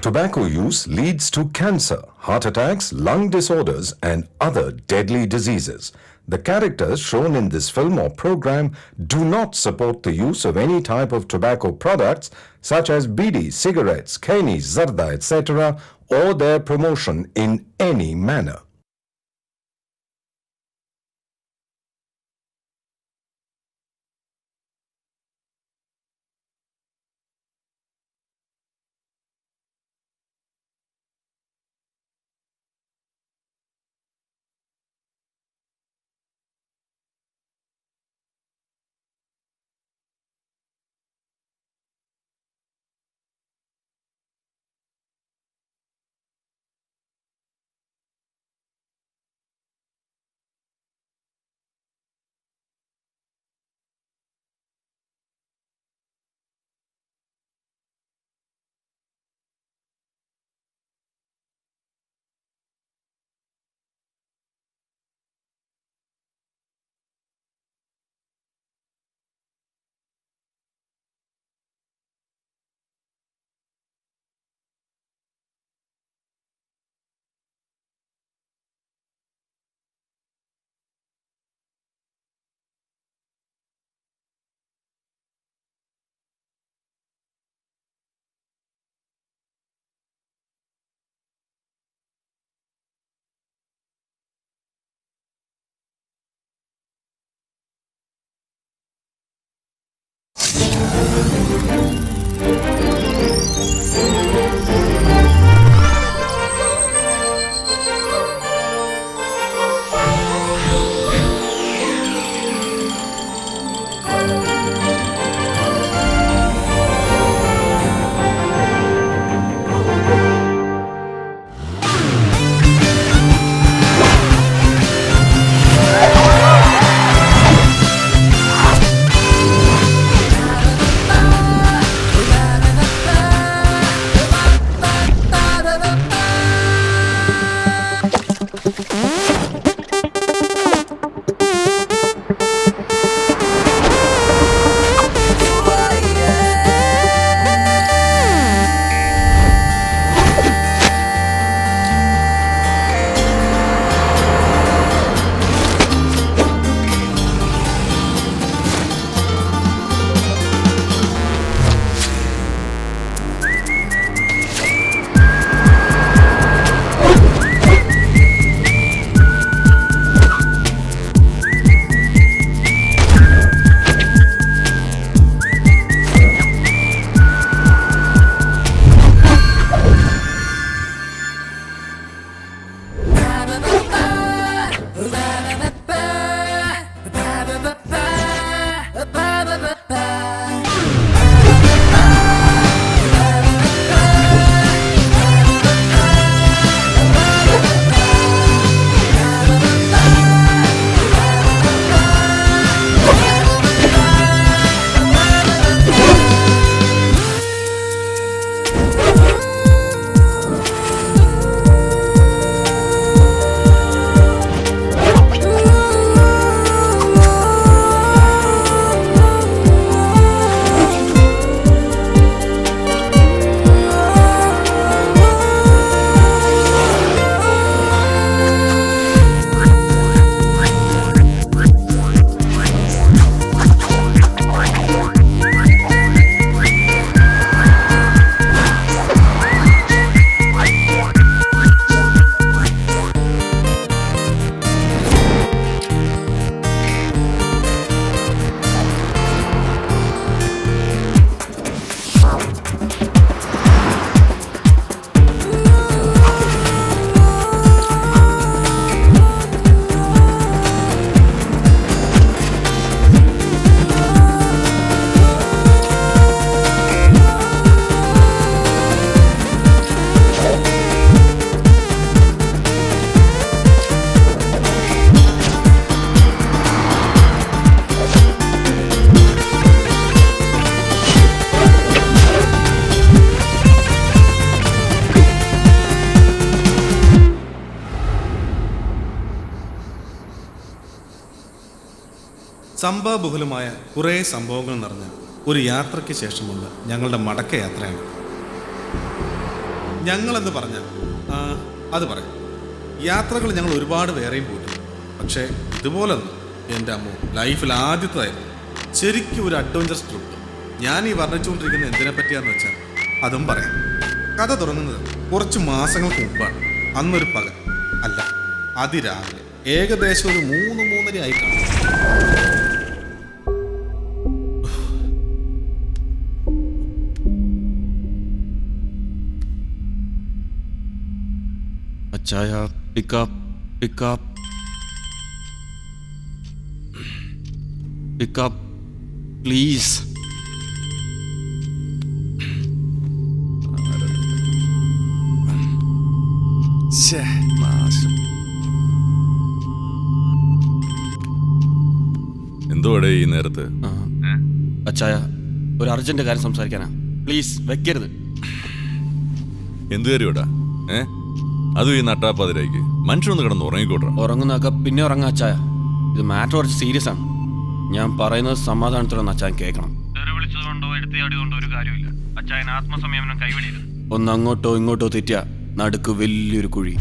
Tobacco use leads to cancer, heart attacks, lung disorders, and other deadly diseases. The characters shown in this film or program do not support the use of any type of tobacco products such as bidi, cigarettes, khaini, zarda, etc., or their promotion in any manner. സംഭവബഹുലമായ കുറേ സംഭവങ്ങൾ നിറഞ്ഞ ഒരു യാത്രയ്ക്ക് ശേഷമുള്ള ഞങ്ങളുടെ മടക്കയാത്രയാണ്. ഞങ്ങളെന്ന് പറഞ്ഞാൽ അത് പറയാം. യാത്രകൾ ഞങ്ങൾ ഒരുപാട് വേറെയും പോയിട്ടുണ്ട്. പക്ഷേ ഇതുപോലൊന്നും എൻ്റെ അമ്മ ലൈഫിൽ ആദ്യത്തേതായിരുന്നു. ശരിക്കും ഒരു അഡ്വഞ്ചറസ് ട്രിപ്പ്. ഞാൻ ഈ വർണ്ണിച്ചുകൊണ്ടിരിക്കുന്ന എന്തിനെ പറ്റിയാന്ന് വെച്ചാൽ അതും പറയാം. കഥ തുടങ്ങുന്നത് കുറച്ച് മാസങ്ങൾക്ക് മുമ്പാണ്. അന്നൊരു പകൽ അല്ല, അതിരാവിലെ ഏകദേശം ഒരു 3-3:30 ആയി കാണും. അച്ചായ പിക്കപ്പ് പിക്കപ്പ് പിക്കപ്പ് പ്ലീസ്. എന്തോടെ ഈ നേരത്ത്? അച്ചായ ഒരു അർജന്റ് കാര്യം സംസാരിക്കാനാ, പ്ലീസ് വെക്കരുത്. എന്ത് കാര്യോടാ? അതും ഈ നട്ടാപ്പാതിരായിക്ക് മനുഷ്യനൊന്ന് കിടന്ന് ഉറങ്ങിക്കോട്ടെ. ഉറങ്ങുന്നൊക്കെ പിന്നെ ഉറങ്ങാ അച്ചായ. ഇത് മാറ്റർ കുറച്ച് സീരിയസ് ആണ്. ഞാൻ പറയുന്നത് സമാധാനത്തോടെ അച്ചായൻ കേൾക്കണം. വിളിച്ചതുകൊണ്ടോ എടുത്തിയാടിയതുകൊണ്ടോ ഒരു കാര്യമില്ല. അച്ചായൻ ആത്മസംയമനം കൈവിടരുത്. ഒന്ന് അങ്ങോട്ടോ ഇങ്ങോട്ടോ തെറ്റിയ നടുക്ക് വലിയൊരു കുഴി,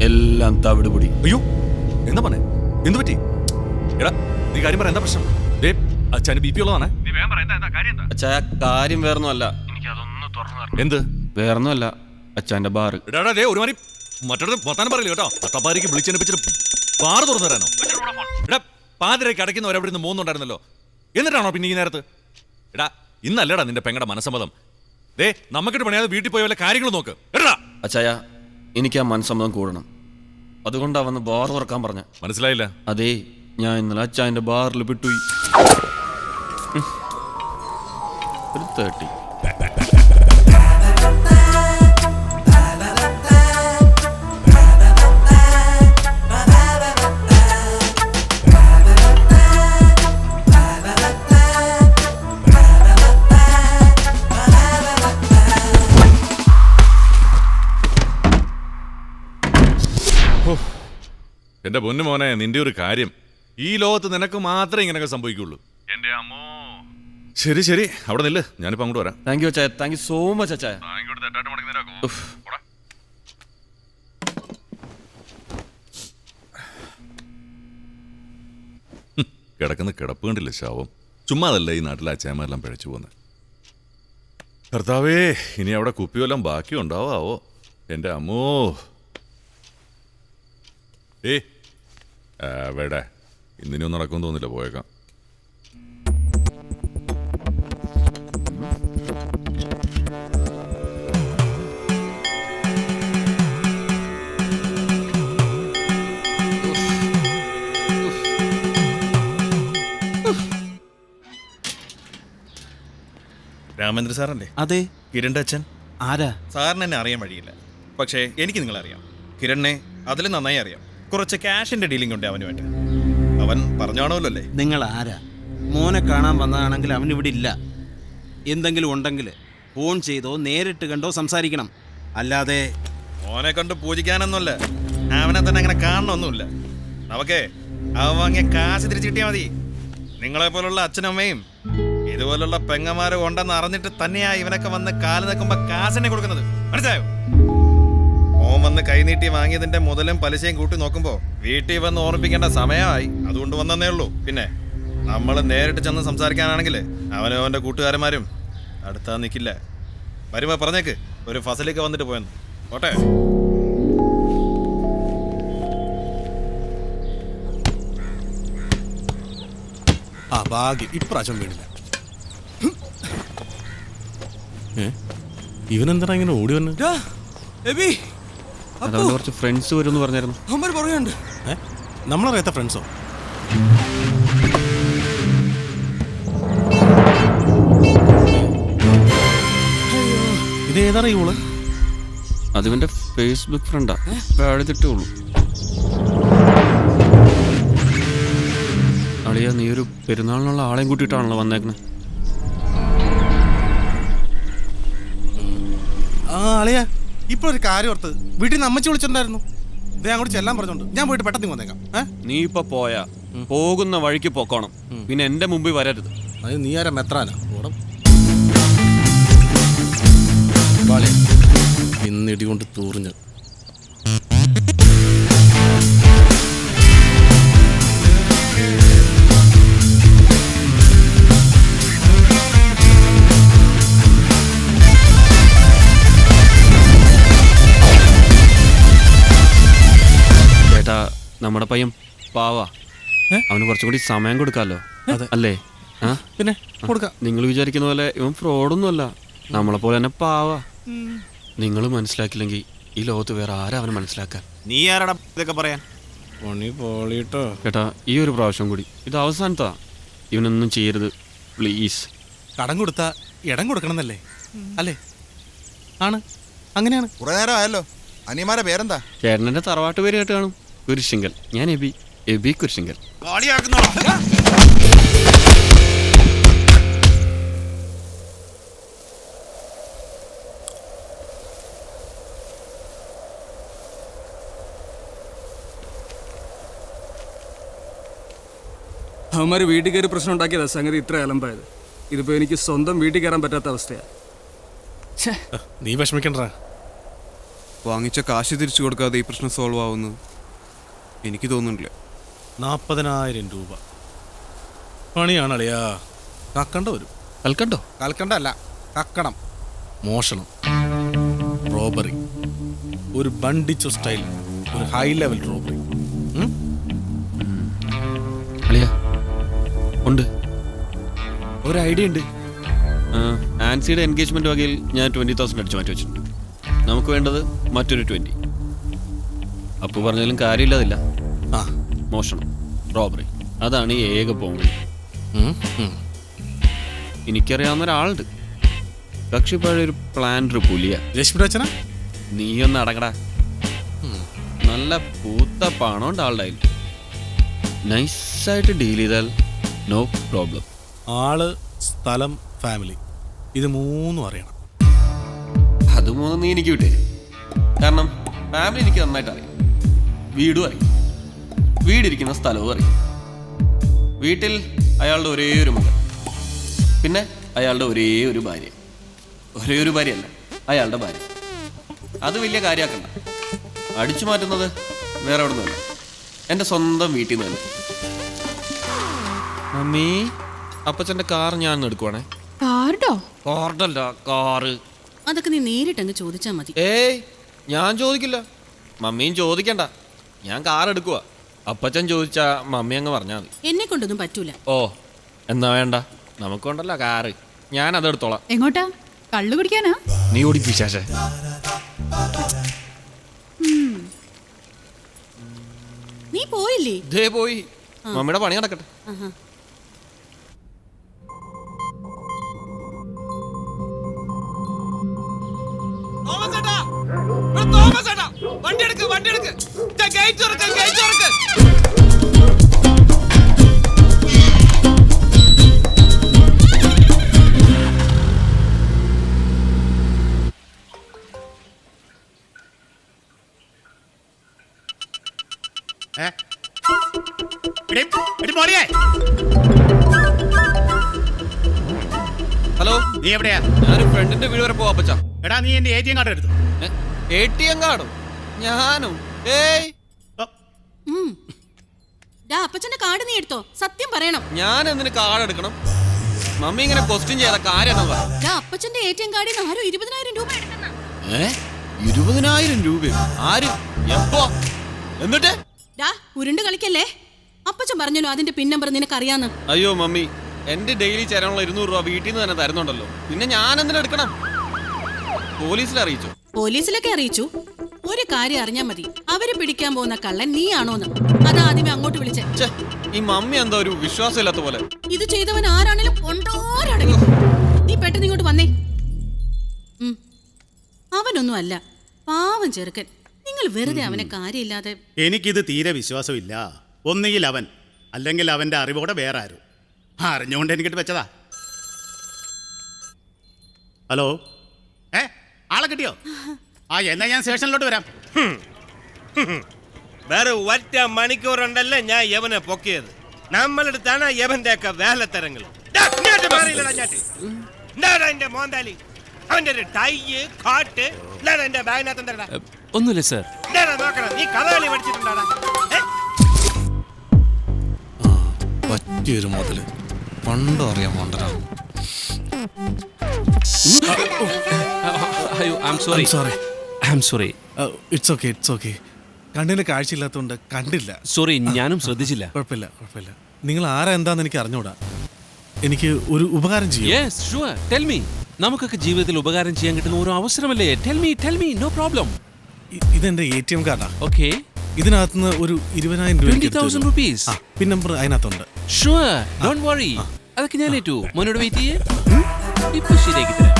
എല്ലാം തവിടുപൊടി. അയ്യോ, എന്താ പറഞ്ഞേ? എന്തു പറ്റി? എടാ നീ കാര്യം പറ, എന്താ പ്രശ്നം? അച്ഛന് BP ഉള്ളതാണ്. അച്ചായ കാര്യം വേറൊന്നുമല്ല. എനിക്കതൊന്ന് തുറന്നു തരണം. എന്ത് വേറൊന്നുമല്ല, അച്ചായന്റെ ബാറ്. ഒരുമാതിരി മറ്റൊരു വർത്താനം പറയില്ല കേട്ടോ. അത്തപ്പാരിക്ക് വിളിച്ചെടുപ്പിച്ചിട്ട് ബാറ് തുറന്നു തരാനോ? എടാ പാതിരയ്ക്ക് അടയ്ക്കുന്നവർ അവിടെ നിന്ന് മൂന്നുണ്ടായിരുന്നല്ലോ, എന്നിട്ടാണോ പിന്നെ ഈ നേരത്ത്? എടാ ഇന്നല്ലടാ നിന്റെ പെങ്ങടെ മനസ്സമ്മതം. നമുക്കിട്ട് പണിയാതെ വീട്ടിൽ പോയ വല്ല കാര്യങ്ങൾ നോക്ക്. എടാ അച്ചായ എനിക്ക് ആ മനസ്സമ്മതം കൂടണം. അതുകൊണ്ടാ വന്ന് ബാർ തുറക്കാൻ പറഞ്ഞ. മനസ്സിലായില്ല? അതേ, ഞാൻ ഇന്നലെ അച്ചായന്റെ ബാറിൽ വിട്ടുപോയി. ഒരു 30. എന്റെ പൊന്നു മോനെ, നിന്റെ ഒരു കാര്യം, ഈ ലോകത്ത് നിനക്ക് മാത്രമേ ഇങ്ങനെയൊക്കെ സംഭവിക്കുള്ളൂ. എന്റെ അമ്മോ. ശരി ശരി, അവിടെ നില്ല്, ഞാനിപ്പോ അങ്ങോട്ട് വരാം. താങ്ക് യു അച്ചായ, താങ്ക് യു സോ മച്ച് അച്ചായ. കിടക്കുന്ന കിടപ്പ് കണ്ടില്ല ശാവം. ചുമ്മാതല്ല ഈ നാട്ടിലെ അച്ചായന്മാരെല്ലാം പിഴച്ചു പോകുന്നത്. കർത്താവേ, ഇനി അവിടെ കുപ്പിവെല്ലാം ബാക്കി ഉണ്ടാവോ എൻ്റെ അമ്മോ. വേട ഇന്നിനൊന്നും നടക്കുമെന്ന് തോന്നില്ല, പോയേക്കാം. രാമേന്ദ്ര സാറല്ലേ? അതെ. കിരണിന്റെ അച്ഛൻ. ആരാ? സാറിന് എന്നെ അറിയാൻ വഴിയില്ല, പക്ഷേ എനിക്ക് നിങ്ങളറിയാം. കിരണിനെ അതിൽ നന്നായി അറിയാം. കുറച്ച് ക്യാഷിന്റെ ഡീലിംഗ് ഉണ്ട് അവനുമായിട്ട്. അവൻ പറഞ്ഞാണല്ലോ അല്ലേ? നിങ്ങൾ ആരാ? മോനെ കാണാൻ വന്നതാണെങ്കിൽ അവൻ ഇവിടെ ഇല്ല. എന്തെങ്കിലും ഉണ്ടെങ്കിൽ ഫോൺ ചെയ്തോ നേരിട്ട് കണ്ടോ സംസാരിക്കണം. അല്ലാതെ മോനെ കണ്ട് പൂജിക്കാനൊന്നുമല്ല, അവനെ തന്നെ അങ്ങനെ കാണണമൊന്നുമില്ല. നമുക്കേ അവൻ വാങ്ങിയ കാശ് തിരിച്ചു കിട്ടിയാൽ മതി. നിങ്ങളെ പോലുള്ള അച്ഛനമ്മയും ഇതുപോലുള്ള പെങ്ങന്മാരും ഉണ്ടെന്ന് അറിഞ്ഞിട്ട് തന്നെയാ ഇവനൊക്കെ വന്ന് കാല് നിൽക്കുമ്പോ കാശെന്നെ കൊടുക്കുന്നത്. മനസ്സിലായോ? ഓൻ വന്ന് കൈനീട്ടി വാങ്ങിയതിന്റെ മുതലും പലിശയും കൂട്ടി നോക്കുമ്പോ വീട്ടിൽ വന്ന് ഓർമ്മിപ്പിക്കേണ്ട സമയമായി. അതുകൊണ്ട് വന്നേ ഉള്ളൂ. പിന്നെ നമ്മൾ നേരിട്ട് ചെന്ന് സംസാരിക്കാനാണെങ്കിൽ അവനും അവന്റെ കൂട്ടുകാരന്മാരും അടുത്താ നിൽക്കില്ല. വരുമ്പോ പറഞ്ഞേക്ക് ഒരു ഫസലിക്ക് വന്നിട്ട് പോയെന്ന്. ഓട്ടെ. ആ ഭാഗ്യം ഇപ്രാവശ്യം വീണില്ല. ഇവനെന്താ ഇങ്ങനെ ഓടി വന്ന്? അതുകൊണ്ട് കുറച്ച് ഫ്രണ്ട്സ് വരും എന്ന് പറഞ്ഞായിരുന്നു. നമ്മളറിയാത്ത ഫ്രണ്ട്സോ? ഇത് ഏതാണ് ഈ ഊള്? അതിവന്റെ ഫേസ്ബുക്ക് ഫ്രണ്ടാ, എഴുതിട്ടേ ഉള്ളൂ. അളിയ, നീ ഒരു പെരുന്നാളിനുള്ള ആളെയും കൂട്ടിയിട്ടാണല്ലോ വന്നേക്കണേ. ആ അളിയ, ഇപ്പൊ ഒരു കാര്യം ഓർത്ത്. വീട്ടിൽ നിന്ന് അമ്മച്ചി വിളിച്ചിട്ടുണ്ടായിരുന്നു. ഇതേ അങ്ങോട്ട് ചെല്ലാൻ പറഞ്ഞോണ്ട് ഞാൻ പോയിട്ട് പെട്ടെന്ന് വന്നേക്കാം. നീ ഇപ്പൊ പോയാ പോകുന്ന വഴിക്ക് പൊക്കോണം, പിന്നെ എന്റെ മുമ്പിൽ വരരുത്. അത് നീ ആരാ? മെത്രാനാ? ഇടി കൊണ്ട് തൂറിഞ്ഞ്. ചേട്ടാ നമ്മുടെ പയ്യൻ പാവാ, അവന് കുറച്ചും കൂടി സമയം കൊടുക്കാമല്ലോ, അല്ലേ? ആ പിന്നെ കൊടുക്കാം. നിങ്ങൾ വിചാരിക്കുന്ന പോലെ ഇവൻ ഫ്രോഡൊന്നുമല്ല, നമ്മളെ പോലെ തന്നെ പാവാ. നിങ്ങൾ മനസ്സിലാക്കില്ലെങ്കിൽ ഈ ലോകത്ത് വേറെ ആരാ അവനെ മനസ്സിലാക്കാൻ? നീ ആരാടാ ഇതൊക്കെ പറയാൻ? പണി പോളിട്ടോ. ചേട്ടാ ഈ ഒരു പ്രാവശ്യം കൂടി, ഇത് അവസാനത്താ, ഇവനൊന്നും ചെയ്യരുത് പ്ലീസ്. കടം കൊടുത്താ ഇടം കൊടുക്കണമെന്നല്ലേ? അല്ലേ? ആണ്, അങ്ങനെയാണ്. കുറെ നേരം ആയല്ലോ. അനിയന്മാരെ പേരെന്താ? ചേട്ടൻ്റെ തറവാട്ട് പേര് കേട്ട് കാണും, കുരിശിങ്കൽ. ഞാൻ എബി കുരിശിങ്കൽ. അവന്മാർ വീട്ടിൽ കയറി പ്രശ്നം ഉണ്ടാക്കിയതാ സംഗതി ഇത്ര അലമ്പായത്. ഇതിപ്പോ എനിക്ക് സ്വന്തം വീട്ടിൽ കയറാൻ പറ്റാത്ത അവസ്ഥയാ. നീ വിഷമിക്കണ്ട. വാങ്ങിച്ച കാശ് തിരിച്ചു കൊടുക്കാതെ ഈ പ്രശ്നം സോൾവ് ആവുന്നു എനിക്ക് തോന്നുന്നില്ല. 40,000 രൂപ പണിയാണ് അളിയാ. കക്കണ്ട വരും. കൽക്കണ്ടോ? കൽക്കണ്ട അല്ല, കക്കണം. മോഷണം, റോബറി, ഒരു ബണ്ടിച്ചോ സ്റ്റൈൽ, ഒരു ഹൈ ലെവൽ റോബറി. അളിയാ ഉണ്ട്, ഒരു ഐഡിയ ഉണ്ട്. ആൻസിയുടെ എൻഗേജ്മെന്റ് വകയിൽ ഞാൻ 20,000 അടിച്ചു മാറ്റി വെച്ചിട്ടുണ്ട്. നമുക്ക് വേണ്ടത് മറ്റൊരു 20. അപ്പു പറഞ്ഞാലും കാര്യമില്ലാതില്ല. ആ, മോഷണം, റോബറി, അതാണ് ഈ ഏക പോംവഴി. എനിക്കറിയാവുന്ന ഒരാളുണ്ട്, കക്ഷി പഴയൊരു പ്ലാന്റ് പുലിയ. രശ്മി അച്ഛനാ? നീയൊന്ന് അടങ്ങടാ. നല്ല പൂത്ത പണം ഉണ്ട് ആളുടെ കയ്യിൽ. നൈസായിട്ട് ഡീൽ ചെയ്താൽ നോ പ്രോബ്ലം. ആള്, സ്ഥലം, ഫാമിലി, ഇത് 3 അറിയണം. അത് 3 നീ എനിക്ക് വിട്ടേ. കാരണം ഫാമിലി എനിക്ക് നന്നായിട്ട് അറിയാം, വീടും അറിയാം, വീടിരിക്കുന്ന സ്ഥലവും അറിയാം. വീട്ടിൽ അയാളുടെ ഒരേ ഒരു മകൻ, പിന്നെ അയാളുടെ ഒരേ ഒരു ഭാര്യ. ഒരേ ഒരു ഭാര്യയല്ല, അയാളുടെ ഭാര്യ. അത് വലിയ കാര്യമാക്കണ്ട. അടിച്ചു മാറ്റുന്നത് വേറെ എവിടെ നിന്നല്ല, എൻ്റെ സ്വന്തം വീട്ടിൽ നിന്ന് തന്നെ. മമ്മി, അപ്പച്ചൻ്റെ കാർ ഞാൻ എടുക്കുവാണേ. കാർഡല്ല, കാറ്. അതൊക്കെ നീ നേരിട്ടങ്ങ് ചോദിച്ചാ മതി. ഏയ് ഞാൻ ചോദിക്കില്ല, മമ്മിയും ചോദിക്കണ്ട. ഞാൻ കാർ എടുക്കുക. അപ്പച്ചൻ ചോദിച്ചാ മമ്മി അങ്ങ് പറഞ്ഞാൽ മതി. എന്നെ കൊണ്ടൊന്നും പറ്റൂല. ഓ എന്നാ വേണ്ട, നമുക്കുണ്ടല്ലോ കാറ്, ഞാൻ അതെടുത്തോളാം. എങ്ങോട്ടാ? കള്ളു കുടിക്കാനാ? നീ ഓടിപ്പിച്ചാശേ. നീ പോയില്ലേ? ദേ പോയി. മമ്മിയുടെ പണി നടക്കട്ടെ. വണ്ടി എടുക്ക്, വണ്ടി എടുക്ക്. ഗേറ്റ് തുറക്ക്, ഗേറ്റ് തുറക്ക്. ഹലോ, നീ എവിടെയാ? ഞാനൊരു ഫ്രണ്ടിന്റെ വീട് വരെ പോവാ അപ്പച്ച. എടാ നീ എന്റെ ATM കാർഡ് എടുത്തു. ATM കാർഡും ഞാനും? ഏയ് അപ്പച്ചന്റെ കാർഡ് നീ എടുത്തോ? സത്യം പറയണം. ഞാൻ എന്തിന് കാർഡ് എടുക്കണം? മമ്മി ഇങ്ങനെ ക്വസ്റ്റ്യൻ ചെയ്ത കാര്യം അപ്പച്ചന്റെ ATM കാർഡിൽ നിന്ന് ആരും 20,000 രൂപ എടുക്കുന്ന. 20,000 രൂപയോ? ആര്? എപ്പോ? എന്നിട്ട്? ഉരുണ്ട് കളിക്കല്ലേ. അപ്പച്ചൻ പറഞ്ഞല്ലോ അതിന്റെ പിൻ നമ്പർ നിനക്കറിയാന്ന്. അയ്യോ മമ്മി, എന്റെ ഡെയിലി ചേരാനുള്ള 200 രൂപ വീട്ടിൽ നിന്ന് തന്നെ തരുന്നുണ്ടല്ലോ, പിന്നെ ഞാൻ എന്തിനാ എടുക്കണം? പോലീസിൽ അറിയിച്ചു? പോലീസിലൊക്കെ അറിയിച്ചു. ഒരു കാര്യം അറിഞ്ഞാ മതി, അവര് പിടിക്കാൻ പോകുന്ന കള്ളൻ നീയാണോന്ന്. അതാദ്യമേ അങ്ങോട്ട് വിളിച്ചേ. ഈ മമ്മി എന്താ ഒരു വിശ്വാസമില്ലാത്ത പോലെ. ഇത് ചെയ്തവൻ ആരാണേലും കൊണ്ടോരടങ്ങി. നീ പെട്ടെന്ന് ഇങ്ങോട്ട് വന്നേ. അവനൊന്നും അല്ല, പാവം ചെറുക്കൻ. നിങ്ങൾ വെറുതെ അവനെ കാര്യമില്ലാതെ. എനിക്കിത് തീരെ വിശ്വാസമില്ല. ഒന്നുകിൽ അവൻ, അല്ലെങ്കിൽ അവന്റെ അറിവോടെ വേറെ ആരും. അറിഞ്ഞുകൊണ്ട് എനിക്കിട്ട് വെച്ചതാ. ഹലോ, ആളെ കിട്ടിയോ? എന്നാ ഞാൻ സ്റ്റേഷനിലോട്ട് വരാം. വേറെ 1 മണിക്കൂറുണ്ടല്ലേ ഞാൻ യവനെ പൊക്കിയത്. നമ്മളെടുത്താണ് യവന്റെ ഒക്കെ വേലത്തരങ്ങൾ. മോന്താലി അവന്റെ ഒരു ടൈ കാട്ട് എന്റെ ബാഗിനകത്ത് എന്താ ഒന്നുമില്ല സാർ. നോക്കണം, നീ കഥകളി പഠിച്ചിട്ടുണ്ടാടാ? പറ്റിയൊരു മുതല് പണ്ടും അറിയാൻ പോണ്ടടാ. Sorry. It's okay, it's okay. കണ്ണിന് കാഴ്ചയില്ലാത്തതുകൊണ്ട് കണ്ടില്ല. സോറി, ഞാനും ശ്രദ്ധിച്ചില്ല. കുഴപ്പമില്ല, കുഴപ്പമില്ല. നിങ്ങൾ ആരാ എന്താന്ന് എനിക്ക് അറിഞ്ഞൂടാ. എനിക്ക് ഒരു ഉപകാരം ചെയ്യും. Yes sure, tell me. നമുക്കൊക്കെ ജീവിതത്തിൽ ഉപകാരം ചെയ്യാൻ കിട്ടുന്ന ഒരു അവസരമല്ലേ? Tell me, no problem. ഇതെന്റെ ATM കാർഡാ. ഓക്കെ. ഇതിനകത്തുനിന്ന് ഒരു 20,000 രൂപ 20,000 rupees. പിൻ നമ്പർ അതിനകത്തുണ്ട്. Sure, don't worry. അതൊക്കെ ഞാൻ ഏറ്റു. മോനോട് വെയിറ്റ് ചെയ്യേ. ഇപ്പൊ ശരിയാക്കി തരാം.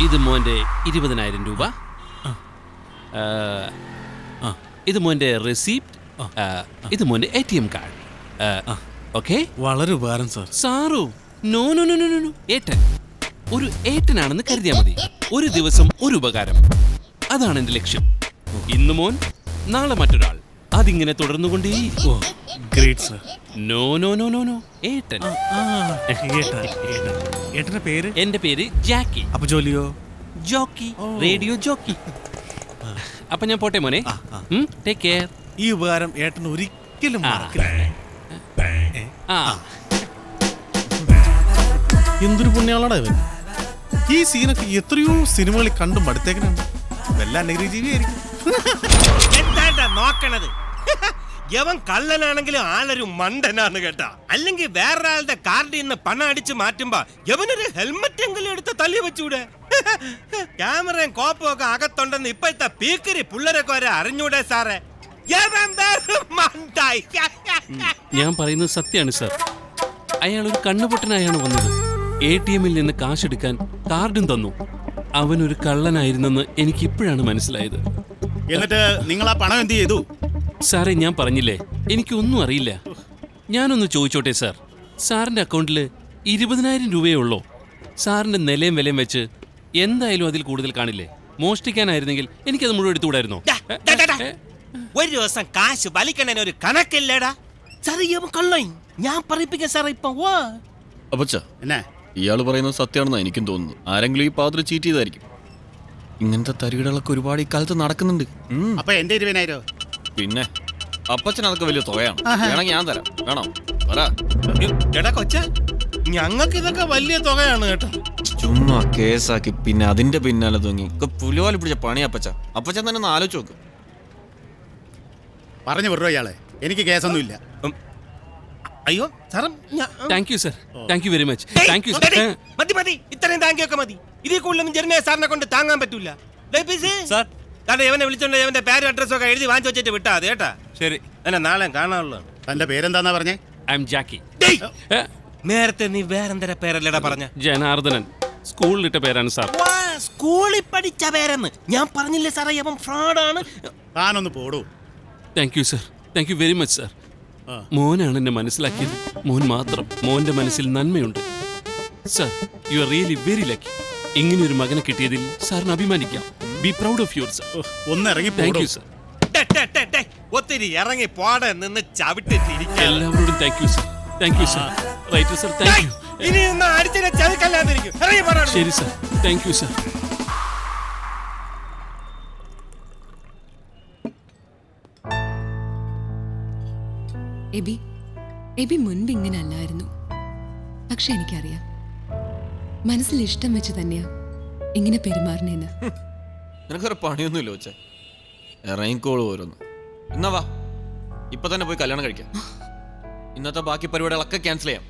ഇത് മോന്റെ 20,000 രൂപ. ഇത് മോന്റെ റെസിപ്റ്റ്. ഇത് മോന്റെ ATM കാർഡ്. ഓക്കെ. വളരെ ഉപകാരം sir. Sir, no no no no no. ഏട്ടൻ ഒരു ഏട്ടനാണെന്ന് കരുതിയാൽ മതി. ഒരു ദിവസം ഒരു ഉപകാരം, അതാണ് എന്റെ ലക്ഷ്യം. ഇന്ന് മോൻ, നാളെ മറ്റൊരാൾ, അതിങ്ങനെ തുടർന്നുകൊണ്ടേ. Great sir. No no no no no. ഏട്ടൻ. ഏട്ടന്റെ പേര്? എന്റെ പേര് ജാക്കി. അപ്പൊ ജോലിയോ? Jockey, radio jockey. അപ്പൊ ഞാൻ പോട്ടെ മോനെ. Take care. ഈ ഉപകാരം ഏട്ടൻ ഒരിക്കലും മറക്കില്ല. എന്തൊരു പുണ്യാളാടാ ഇവൻ. ഈ സീനൊക്കെ എത്രയോ സിനിമകളിൽ കണ്ടും അടുത്തേക്കിനുണ്ട്. വല്ല അനഗ്രഹജീവിയായിരിക്കും. എന്താണ്ടാ നോക്കണത്? യവൻ കള്ളനാണെങ്കിലും ആളൊരു മണ്ടനാണ് കേട്ടാ. അല്ലെങ്കിൽ വേറൊരാളുടെ കാർഡിൽ നിന്ന് പണം അടിച്ച് മാറ്റുമ്പോ യവനൊരു ഹെൽമെറ്റ് എങ്കിലും എടുത്ത് തള്ളി വെച്ചൂടെ? ക്യാമറയും കോപ്പും ഒക്കെ അകത്തുണ്ടെന്ന് ഇപ്പോഴത്തെ പീക്കരി പിള്ളേരൊക്കെ വരെ അറിഞ്ഞൂടെ സാറേ? ഞാൻ പറയുന്നത് സത്യമാണ് സാർ. അയാൾ ഒരു കണ്ണുപൊട്ടനായാണ് വന്നത്. ATM നിന്ന് കാശെടുക്കാൻ കാർഡും തന്നു. അവനൊരു കള്ളനായിരുന്നെന്ന് എനിക്ക് ഇപ്പോഴാണ് മനസ്സിലായത്. എന്നിട്ട് നിങ്ങൾ ആ പണം എന്ത് ചെയ്തു? സാറേ, ഞാൻ പറഞ്ഞില്ലേ, എനിക്കൊന്നും അറിയില്ല. ഞാനൊന്ന് ചോദിച്ചോട്ടെ സാർ, സാറിന്റെ അക്കൗണ്ടിൽ 20,000 രൂപയേ ഉള്ളൂ. സാറിന്റെ നിലയും വിലയും വെച്ച് എന്തായാലും അതിൽ കൂടുതൽ കാണില്ലേ? മോഷ്ടിക്കാനായിരുന്നെങ്കിൽ എനിക്കത് മുഴുവൻ എടുത്തുകൂടായിരുന്നോ? ഒരു ദിവസം കാശ് വലിക്കണേന് ഒരു കണക്കില്ലേടാ. സാറേ കള്ളൻ ഞാൻ പറയിപ്പിക്കാം സാറേ. ഇപ്പൊ അപ്പച്ച, എന്നാ ഇയാള് പറയുന്നത് സത്യമാണെന്നാ എനിക്കും തോന്നുന്നു. ആരെങ്കിലും ഈ പാത്രം ചീറ്റ് ചെയ്തായിരിക്കും. ഇങ്ങനത്തെ തരികിടകളൊക്കെ ഒരുപാട് ഈ കാലത്ത് നടക്കുന്നുണ്ട്. അപ്പൊ എന്റെ 20,000 പിന്നെ അപ്പച്ചൻ അതൊക്കെ വലിയ തുകയാണ്. വേണമെങ്കിൽ ഞാൻ തരാം. വേണോ? എടാ കൊച്ച, ഞങ്ങൾക്ക് ഇതൊക്കെ വലിയ തുകയാണ് കേട്ടോ. ചുമ്മാ കേസാക്കി പിന്നെ അതിന്റെ പിന്നാലെ തൂങ്ങി പുലിവാലി പിടിച്ച പണി അപ്പച്ച. അപ്പച്ചൻ തന്നെ ഒന്ന് ആലോചിച്ച് നോക്ക്. പറഞ്ഞു വിടറോ ഇയാളെ. എനിക്ക് കേസൊന്നുമില്ല. അയ്യോ സാറേ, thank you sir. Thank you very much. Thank you sir. മതി മതി, ഇത്രയും താങ്ക് യു ഒക്കെ മതി. ഇതിൽ കൂടുതലൊന്നും ജെറിനെ സാറിനെ കൊണ്ട് താങ്ങാൻ പറ്റൂല. സാർ കാരണം ഇവനെ വിളിച്ചോണ്ട് ഇവന്റെ പേരും അഡ്രസ്സും ഒക്കെ എഴുതി വാങ്ങിച്ചു വെച്ചിട്ട് വിട്ടാ മതി കേട്ടാ. ശരി. എന്നെ നാളെ കാണാനുള്ളതാണ്. തന്റെ പേരെന്താന്നാ പറഞ്ഞേ? ഐ എം ജാക്കി. നേരത്തെ നീ വേറെന്തര പേരല്ലടാ പറഞ്ഞ? ജനാർദ്ദനൻ. സ്കൂളിലിട്ട പേരാണ് സാർ. സ്കൂളിൽ പഠിച്ച പേരെന്ന് ഞാൻ പറഞ്ഞില്ലേ സാറേ? അവൻ ഫ്രോഡാണ്. താനൊന്ന് പോടൂ. Thank you sir. Thank you very much sir. മോനാണ് എന്നെ മനസ്സിലാക്കിയത്. മോൻ മാത്രം. മോന്റെ മനസ്സിൽ നന്മയുണ്ട് sir. You are really very lucky. ഇങ്ങനെയൊരു മകനെ കിട്ടിയതിൽ സാറിന് അഭിമാനിക്കാം. Be proud of your sir. ഒന്ന് ഇറങ്ങി. Thank you sir. ഒത്തിരി ഇറങ്ങി പോടെ നിന്ന് ചവിട്ടിരിക്കാം. എല്ലാവരോടും thank you sir. Thank you sir. Right sir. Thank you. ഇനി ഒന്ന് അടിച്ചിനെ ചതുക്കല്ലാതിരിക്കും. ശരി സർ. Thank you sir. എബി മുൻപ് ഇങ്ങനെ അല്ലായിരുന്നു. പക്ഷെ എനിക്കറിയാം, മനസ്സിൽ ഇഷ്ടം വെച്ച് തന്നെയാ ഇങ്ങനെ പെരുമാറണേന്ന്. നിനക്കൊരു പണിയൊന്നുമില്ല വെച്ചേ. ഇറങ്ങിക്കോളൂ ഓരോന്ന്. എന്നാ വാ, ഇപ്പൊ തന്നെ പോയി കല്യാണം കഴിക്കാം. ഇന്നത്തെ ബാക്കി പരിപാടികളൊക്കെ ക്യാൻസൽ ചെയ്യാം.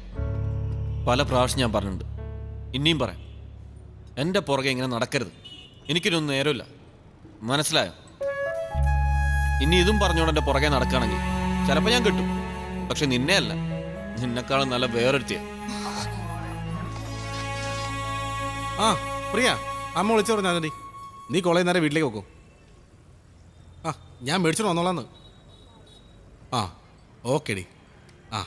പല പ്രാവശ്യം ഞാൻ പറഞ്ഞിട്ടുണ്ട്, ഇനിയും പറയാം. എൻ്റെ പുറകെ ഇങ്ങനെ നടക്കരുത്. എനിക്കിനൊന്നും നേരമില്ല, മനസ്സിലായോ? ഇനി ഇതും പറഞ്ഞോണ്ട് എൻ്റെ പുറകെ നടക്കുകയാണെങ്കിൽ ചിലപ്പോൾ ഞാൻ കിട്ടും. പക്ഷെ നിന്നെ അല്ല, നിന്നെക്കാളും നല്ല വേറൊരുത്തിയാ. ആ പ്രിയ, അമ്മ വിളിച്ചു പറഞ്ഞാൽ മതി. നീ കോളേജ് നേരെ വീട്ടിലേക്ക് പോക്കോ. ആ ഞാൻ മേടിച്ചിട്ട് വന്നോളാന്ന്. ആ ഓക്കെ ഡി. ആ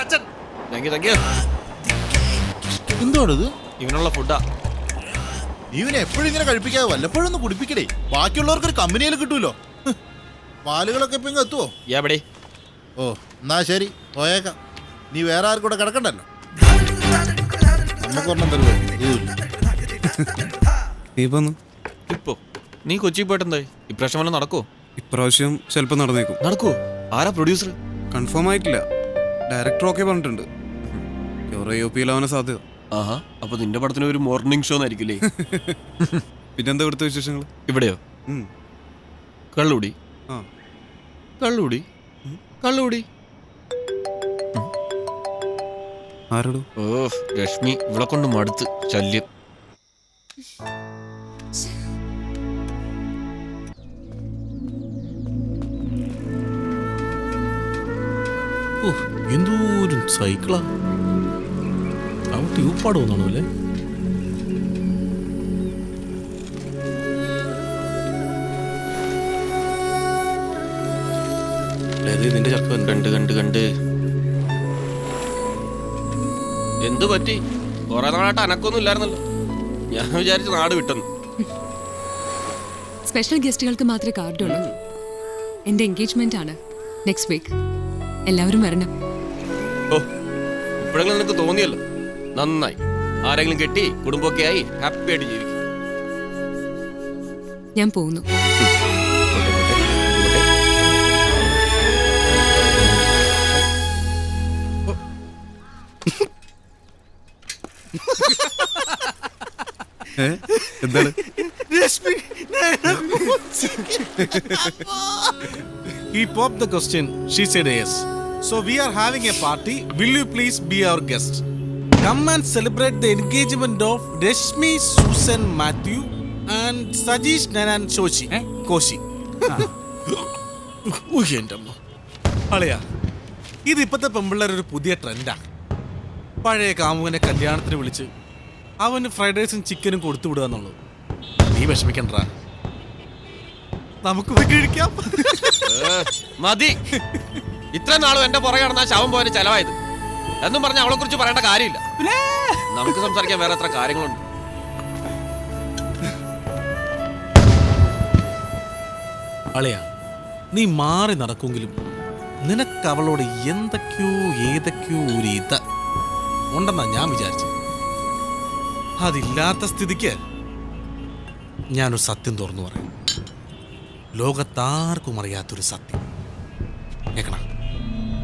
അച്ഛൻ താങ്ക് യു എന്തോടത്? ഇവനുള്ള ഫുഡാ. ഇവനെ എപ്പോഴും ഇങ്ങനെ കഴിപ്പിക്കാതെ വല്ലപ്പോഴും ഒന്ന് കുടിപ്പിക്കടേ. ബാക്കിയുള്ളവർക്ക് ഒരു കമ്പനിയിൽ കിട്ടൂലോ. പാലുകളൊക്കെ ഇപ്പൊ എത്തുവോ? എവിടെ? ഓ എന്നാ ശരി, പോയേക്കാം. നീ വേറെ ആർക്കും കൂടെ കിടക്കണ്ടല്ലോ. നമുക്കൊരെണ്ണം തരുവോ? ഇപ്പോ നീ കൊച്ചി പോയിട്ടെന്തായി? ഇപ്രാവശ്യം വല്ല നടക്കോ? ഇപ്രാവശ്യം ചിലപ്പോൾ നടന്നേക്കും. നടക്കോ? ആരാ പ്രൊഡ്യൂസർ? കൺഫേം ആയിട്ടില്ല. ഡയറക്ടർ ഓക്കെ പറഞ്ഞിട്ടുണ്ട്. യൂപിയിലാവാനാ സാധ്യത. ആഹാ, അപ്പൊ നിന്റെ പടത്തിന് ഒരു മോർണിംഗ് ഷോ ആയിരിക്കില്ലേ? പിന്നെന്താ ഇവിടുത്തെ വിശേഷങ്ങൾ? ഇവിടെയോ? കള്ളുടി ആ കള്ളുടി കള്ളുടി. ആരോട്? ഓ രശ്മി, ഇവിടെ കൊണ്ട് മടുത്ത് ശല്യം. എന്തോരം സൈക്കിളാ. അവൻ ട്യൂബ് തോന്നാണോ അല്ലേ? നിന്റെ ചെറുപ്പം കണ്ട് കണ്ട് കണ്ട് എന്തു പറ്റി? കുറെ നാളായിട്ട് അനക്കൊന്നും ഇല്ലായിരുന്നല്ലോ. ഞാൻ വിചാരിച്ചു നാട് വിട്ടെന്ന്. സ്പെഷ്യൽ ഗസ്റ്റുകൾക്ക് മാത്രമേ കാർഡുള്ളൂ. എൻ്റെ എൻഗേജ്മെന്റ് ആണ് നെക്സ്റ്റ് വീക്ക്. എല്ലാവരും വരണം. ഓ, ഇപ്പോഴെങ്കിലും നിനക്ക് തോന്നിയല്ലോ, നന്നായി. ആരെങ്കിലും കെട്ടി കുടുംബമൊക്കെ ആയി ഹാപ്പി ആയിട്ട് ജീവിക്കും. ഞാൻ പോകുന്നു. എന്താണ്? He popped the question. She said yes. So we are having a party. Will you please be our guest? Come and celebrate the engagement of Rashmi Susan Matthew and Sajesh Nanan Shoshi. Koshi. അളിയാ, ഇത് ഇപ്പോഴത്തെ പെമ്പിള്ളേർ ഒരു പുതിയ ട്രെൻഡാ. പഴയ കാമുകനെ കല്യാണത്തിന് വിളിച്ച് അവന് ഫ്രൈഡ് റൈസും ചിക്കനും കൊടുത്തു വിടുക എന്നുള്ളത്. നീ വിഷമിക്കണ്ട, നമുക്ക് പോയി കഴിക്കാം. മതി. ഇത്ര നാളും എന്റെ പുറകെ നടന്ന ശവം പോയ ചെലവായത് എന്നും പറഞ്ഞ അവളെ കുറിച്ച് പറയേണ്ട കാര്യമില്ല. നമുക്ക് സംസാരിക്കാൻ വേറെ എത്ര കാര്യങ്ങളുണ്ട്. അളിയാ, നീ മാറി നടക്കുമെങ്കിലും നിനക്ക് അവളോട് ഏതൊക്കെയോ ഒരു ഇത് ഉണ്ടെന്നാ ഞാൻ വിചാരിച്ചു. അതില്ലാത്ത സ്ഥിതിക്ക് ഞാനൊരു സത്യം തുറന്നു പറയും. ലോകത്താർക്കും അറിയാത്തൊരു സത്യം. കേക്കണ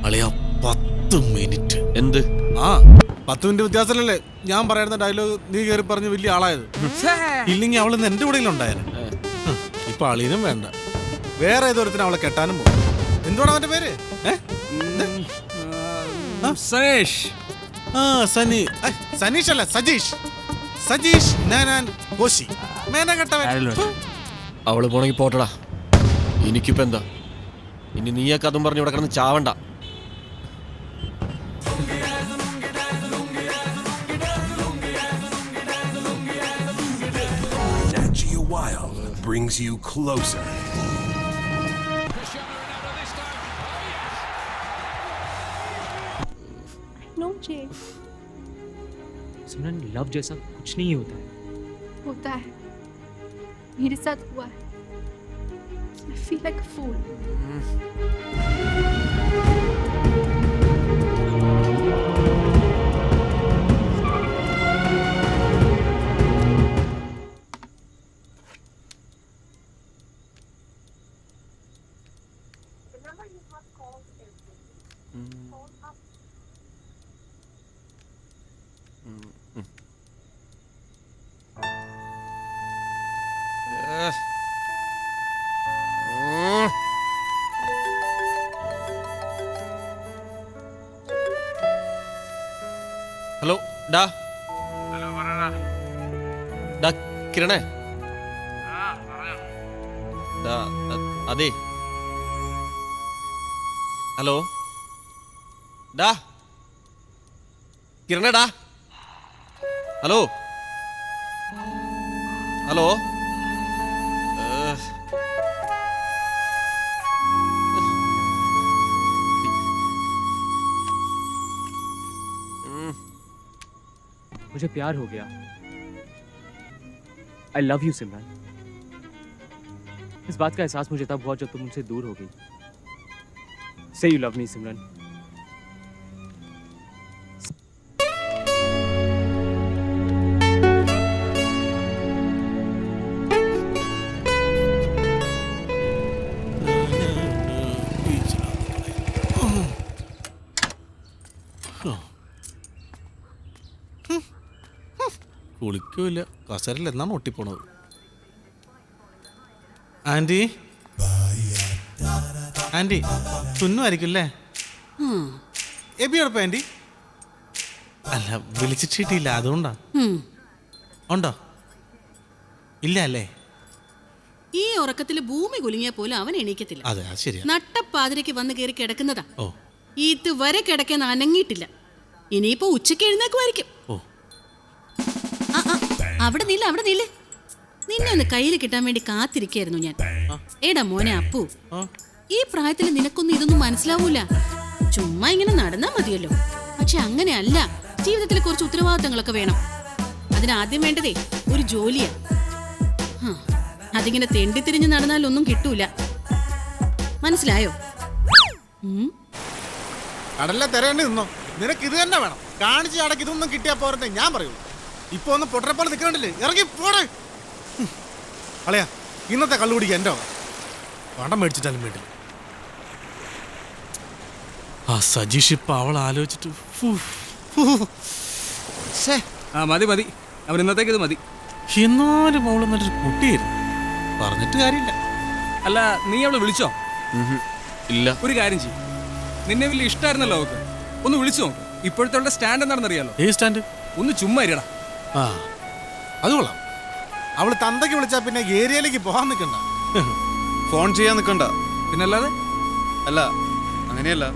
അളിയാ, 10 മിനിറ്റ്. എന്ത്? 10 മിനിറ്റ് വ്യത്യാസമല്ലേ ഞാൻ പറയുന്ന ഡയലോഗ് നീ കയറി പറഞ്ഞ് വലിയ ആളായത്. ഇല്ലെങ്കിൽ അവളിന്ന് എന്റെ കൂടെ ഉണ്ടായിരുന്നു. ഇപ്പൊ അളിയനും വേണ്ട, വേറെ ഏതോരത്തിന് അവളെ കെട്ടാനും പോകും. എന്തുവാണ് അവന്റെ പേര്? സനീഷ്. സനീഷ് അല്ല, സജീഷ് നാനാൻ കോശി. മേന കെട്ടവൻ. അവള് പോണെങ്കി പോട്ടടാ, എനിക്കിപ്പോ എന്താ? ഇനി നീയൊക്കെ അതും പറഞ്ഞ് ഇവിടെ കിടന്ന് ചാവണ്ട. Brings you closer. No, Jay. Simran, love जैसा कुछ नहीं होता है. होता है. मेरे साथ हुआ है. I feel like a fool. Hello ഡാ. ഡാ കിരണേ, അതെ. ഹലോ ഡാ കിരണേ, ഡാ. Hello hello. मुझे प्यार हो गया। आई लव यू सिमरन। इस बात का एहसास मुझे तब हुआ जब तुम मुझसे दूर हो गई। से यू लव मी सिमरन। കുളിക്കൂല, കസരല്ല എന്നാണ് ഒട്ടിപ്പോണത്. ആന്റി ആന്റി തുന്നുമായിരിക്കും അല്ലേ? എബി എവിടെ ആന്റി? അല്ല, വിളിച്ചിട്ടില്ല, അതുകൊണ്ടാ. ഉണ്ടോ? ഇല്ല അല്ലേ? ഈ ഉറക്കത്തിൽ ഭൂമി കുലുങ്ങിയ പോലും അവൻ എണീക്കത്തില്ല. അതെ, അത് ശരിയാ. നട്ടപ്പാതിരക്ക് വന്ന് കയറി കിടക്കുന്നതാ. ഓ, ഇതുവരെ കിടക്കാൻ അനങ്ങിയിട്ടില്ല. ഇനിയിപ്പോ ഉച്ചയ്ക്ക് എഴുന്നേക്കുമായിരിക്കും. ഓ, അവിടെ നില്ല, അവിടെ നില്ല. നിന്നെ ഒന്ന് കയ്യിൽ കിട്ടാൻ വേണ്ടി കാത്തിരിക്കായിരുന്നു ഞാൻ. എടാ മോനെ അപ്പു, ഈ പ്രായത്തിൽ നിനക്കൊന്നും ഇതൊന്നും മനസ്സിലാവൂല. ചുമ്മാ ഇങ്ങനെ നടന്നാ മതിയല്ലോ. പക്ഷെ അങ്ങനെയല്ല, ജീവിതത്തിൽ കുറച്ച് ഉത്തരവാദിത്തങ്ങളൊക്കെ വേണം. അതിനാദ്യം വേണ്ടതേ ഒരു ജോലിയാ. അതിങ്ങനെ തെണ്ടിത്തിരിഞ്ഞ് നടന്നാലൊന്നും കിട്ടൂല. മനസ്സിലായോ? കടലിലെ തിരയേണ്ടി നിന്നോ? നിനക്ക് ഇത് തന്നെ വേണം. കാണിച്ച് അടക്ക് ഇതൊന്നും കിട്ടിയാ പോരട്ടെ ഞാൻ പറയൂ. ഇപ്പൊ ഒന്ന് പൊട്ടറപ്പോലെ നിൽക്കണ്ടില്ലേ? ഇറങ്ങി പോടെ. അളയാ, ഇന്നത്തെ കള്ളുപിടിക്കുക എൻ്റെ പണം മേടിച്ചിട്ടാലും വേണ്ടി. ആ സജീഷ് ഇപ്പൊ അവൾ ആലോചിച്ചിട്ട് മതി മതി, അവൻ ഇന്നത്തേക്ക് ഇത് മതി. എന്നാലും അവള് നല്ലൊരു കുട്ടിയായിരുന്നു, പറഞ്ഞിട്ട് കാര്യമില്ല. അല്ല, നീ അവളെ വിളിച്ചോ? ഇല്ല. ഒരു കാര്യം ചെയ്യും, നിന്നെ വലിയ ഇഷ്ടമായിരുന്നല്ലോ അവൾക്ക്. ഒന്ന് വിളിച്ചു നോക്ക്. ഇപ്പോഴത്തെ അവളുടെ സ്റ്റാൻഡ് എന്താണെന്ന് അറിയാലോ? ഏ സ്റ്റാൻഡ്? ഒന്ന് ചുമ്മാ ഇരിയടാ. ആ, അത് കൊള്ളാം. അവള് തന്തയ്ക്ക് വിളിച്ചാ പിന്നെ ഏരിയയിലേക്ക് പോകാൻ നിൽക്കണ്ട. ഫോൺ ചെയ്യാൻ നിൽക്കണ്ട. പിന്നല്ലാതെ? അല്ല, അങ്ങനെയല്ല,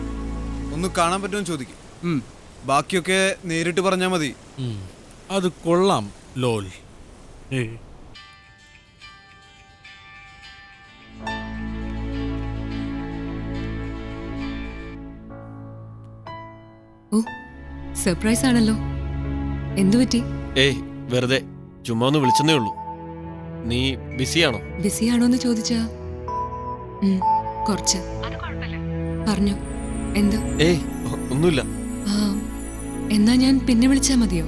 ഒന്ന് കാണാൻ പറ്റുമെന്ന് ചോദിക്കും. ബാക്കിയൊക്കെ നേരിട്ട് പറഞ്ഞാൽ മതി. അത് കൊള്ളാം ലോൽ. ഓ, സർപ്രൈസ് ആണല്ലോ. എന്തു പറ്റി? ഏയ് വെറുതെ ചുമ്മാ ഒന്ന് വിളിച്ചെന്നേ ഉള്ളൂ. നീ ബിസിയാണോ? ബിസിയാണോന്ന് ചോദിച്ചാ കുറച്ച്. പറഞ്ഞു. എന്ത്? ഏയ് ഒന്നുമില്ല. എന്നാ ഞാൻ പിന്നെ വിളിച്ചാ മതിയോ?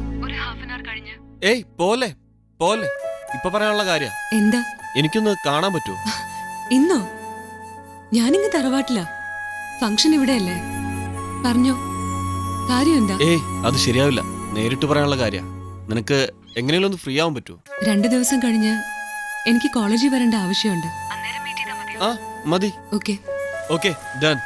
ഏയ് പോലെ പോലെ, ഇപ്പൊ പറയാനുള്ള കാര്യ. എന്താ? എനിക്കൊന്ന് കാണാൻ പറ്റുമോ? ഇന്നോ? ഞാനിങ്ങ് തറവാട്ടില്ല. ഫംഗ്ഷൻ ഇവിടെയല്ലേ. പറഞ്ഞോ, കാര്യം എന്താ? ഏയ് അത് ശരിയാവില്ല, നേരിട്ട് പറയാനുള്ള കാര്യ. നിനക്ക് എങ്ങനെയെങ്കിലും ഒന്ന് ഫ്രീ ആവാൻ പറ്റുമോ? 2 ദിവസം കഴിഞ്ഞ് എനിക്ക് കോളേജിൽ വരേണ്ട ആവശ്യമുണ്ട്. ആ മതി. Okay okay, done.